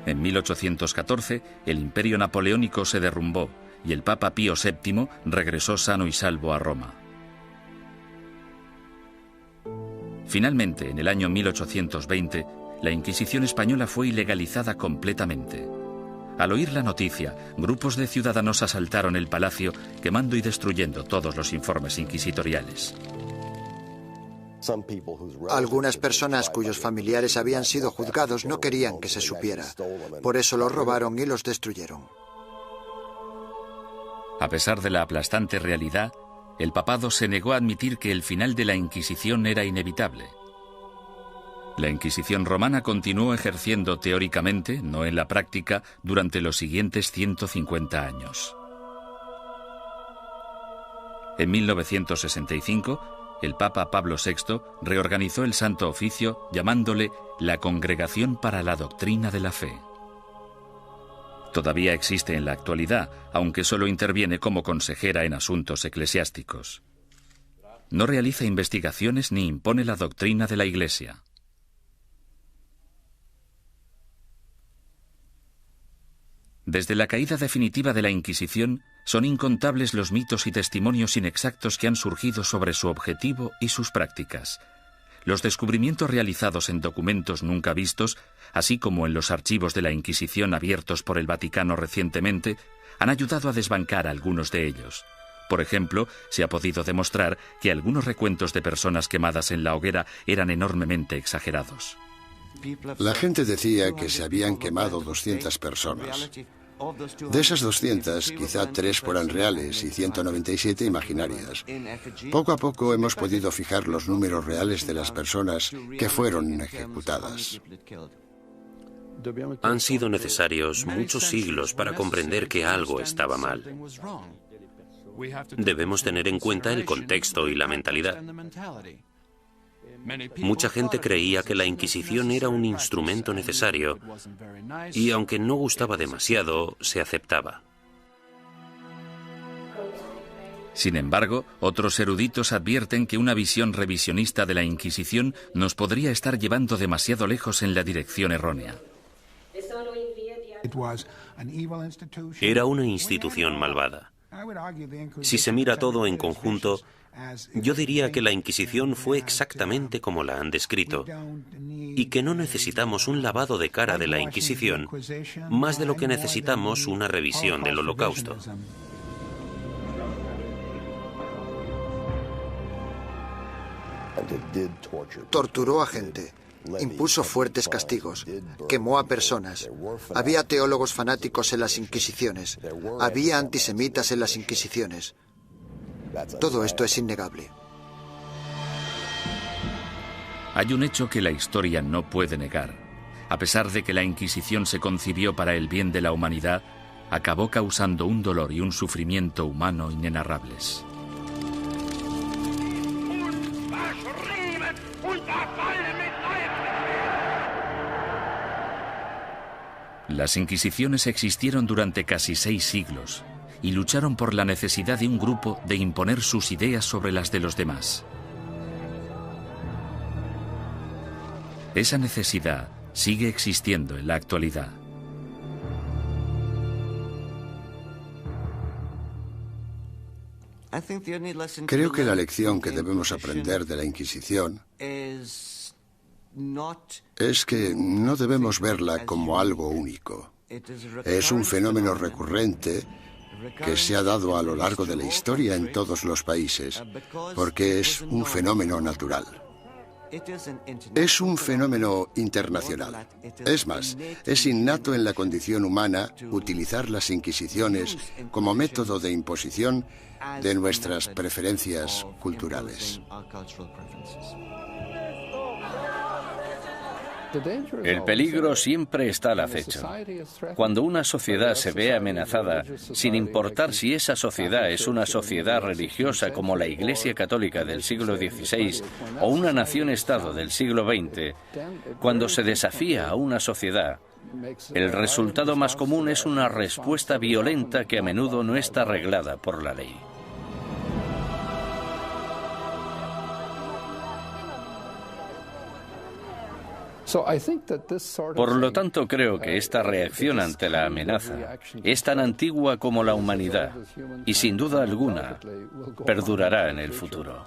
A: En 1814, el imperio napoleónico se derrumbó y el Papa Pío VII regresó sano y salvo a Roma. Finalmente, en el año 1820, la Inquisición española fue ilegalizada completamente. Al oír la noticia, grupos de ciudadanos asaltaron el palacio, quemando y destruyendo todos los informes inquisitoriales.
E: Algunas personas cuyos familiares habían sido juzgados no querían que se supiera. Por eso los robaron y los destruyeron.
A: A pesar de la aplastante realidad, el papado se negó a admitir que el final de la Inquisición era inevitable. La Inquisición romana continuó ejerciendo teóricamente, no en la práctica, durante los siguientes 150 años. En 1965, el Papa Pablo VI reorganizó el Santo Oficio llamándole la Congregación para la Doctrina de la Fe. Todavía existe en la actualidad, aunque solo interviene como consejera en asuntos eclesiásticos. No realiza investigaciones ni impone la doctrina de la Iglesia. Desde la caída definitiva de la Inquisición, son incontables los mitos y testimonios inexactos que han surgido sobre su objetivo y sus prácticas. Los descubrimientos realizados en documentos nunca vistos, así como en los archivos de la Inquisición abiertos por el Vaticano recientemente, han ayudado a desbancar algunos de ellos. Por ejemplo, se ha podido demostrar que algunos recuentos de personas quemadas en la hoguera eran enormemente exagerados.
C: La gente decía que se habían quemado 200 personas. De esas 200, quizá 3 fueran reales y 197 imaginarias. Poco a poco hemos podido fijar los números reales de las personas que fueron ejecutadas.
F: Han sido necesarios muchos siglos para comprender que algo estaba mal. Debemos tener en cuenta el contexto y la mentalidad. Mucha gente creía que la Inquisición era un instrumento necesario y, aunque no gustaba demasiado, se aceptaba.
A: Sin embargo, otros eruditos advierten que una visión revisionista de la Inquisición nos podría estar llevando demasiado lejos en la dirección errónea.
F: Era una institución malvada. Si se mira todo en conjunto, yo diría que la Inquisición fue exactamente como la han descrito y que no necesitamos un lavado de cara de la Inquisición más de lo que necesitamos una revisión del Holocausto.
E: Torturó a gente, impuso fuertes castigos, quemó a personas. Había teólogos fanáticos en las Inquisiciones, había antisemitas en las Inquisiciones. Todo esto es innegable.
A: Hay un hecho que la historia no puede negar. A pesar de que la Inquisición se concibió para el bien de la humanidad, acabó causando un dolor y un sufrimiento humano inenarrables. Las Inquisiciones existieron durante casi 6 siglos y lucharon por la necesidad de un grupo de imponer sus ideas sobre las de los demás. Esa necesidad sigue existiendo en la actualidad.
C: Creo que la lección que debemos aprender de la Inquisición es que no debemos verla como algo único. Es un fenómeno recurrente que se ha dado a lo largo de la historia en todos los países, porque es un fenómeno natural. Es un fenómeno internacional. Es más, es innato en la condición humana utilizar las inquisiciones como método de imposición de nuestras preferencias culturales.
D: El peligro siempre está al acecho. Cuando una sociedad se ve amenazada, sin importar si esa sociedad es una sociedad religiosa como la Iglesia Católica del siglo XVI o una nación-estado del siglo XX, cuando se desafía a una sociedad, el resultado más común es una respuesta violenta que a menudo no está reglada por la ley. Por lo tanto, creo que esta reacción ante la amenaza es tan antigua como la humanidad y, sin duda alguna, perdurará en el futuro.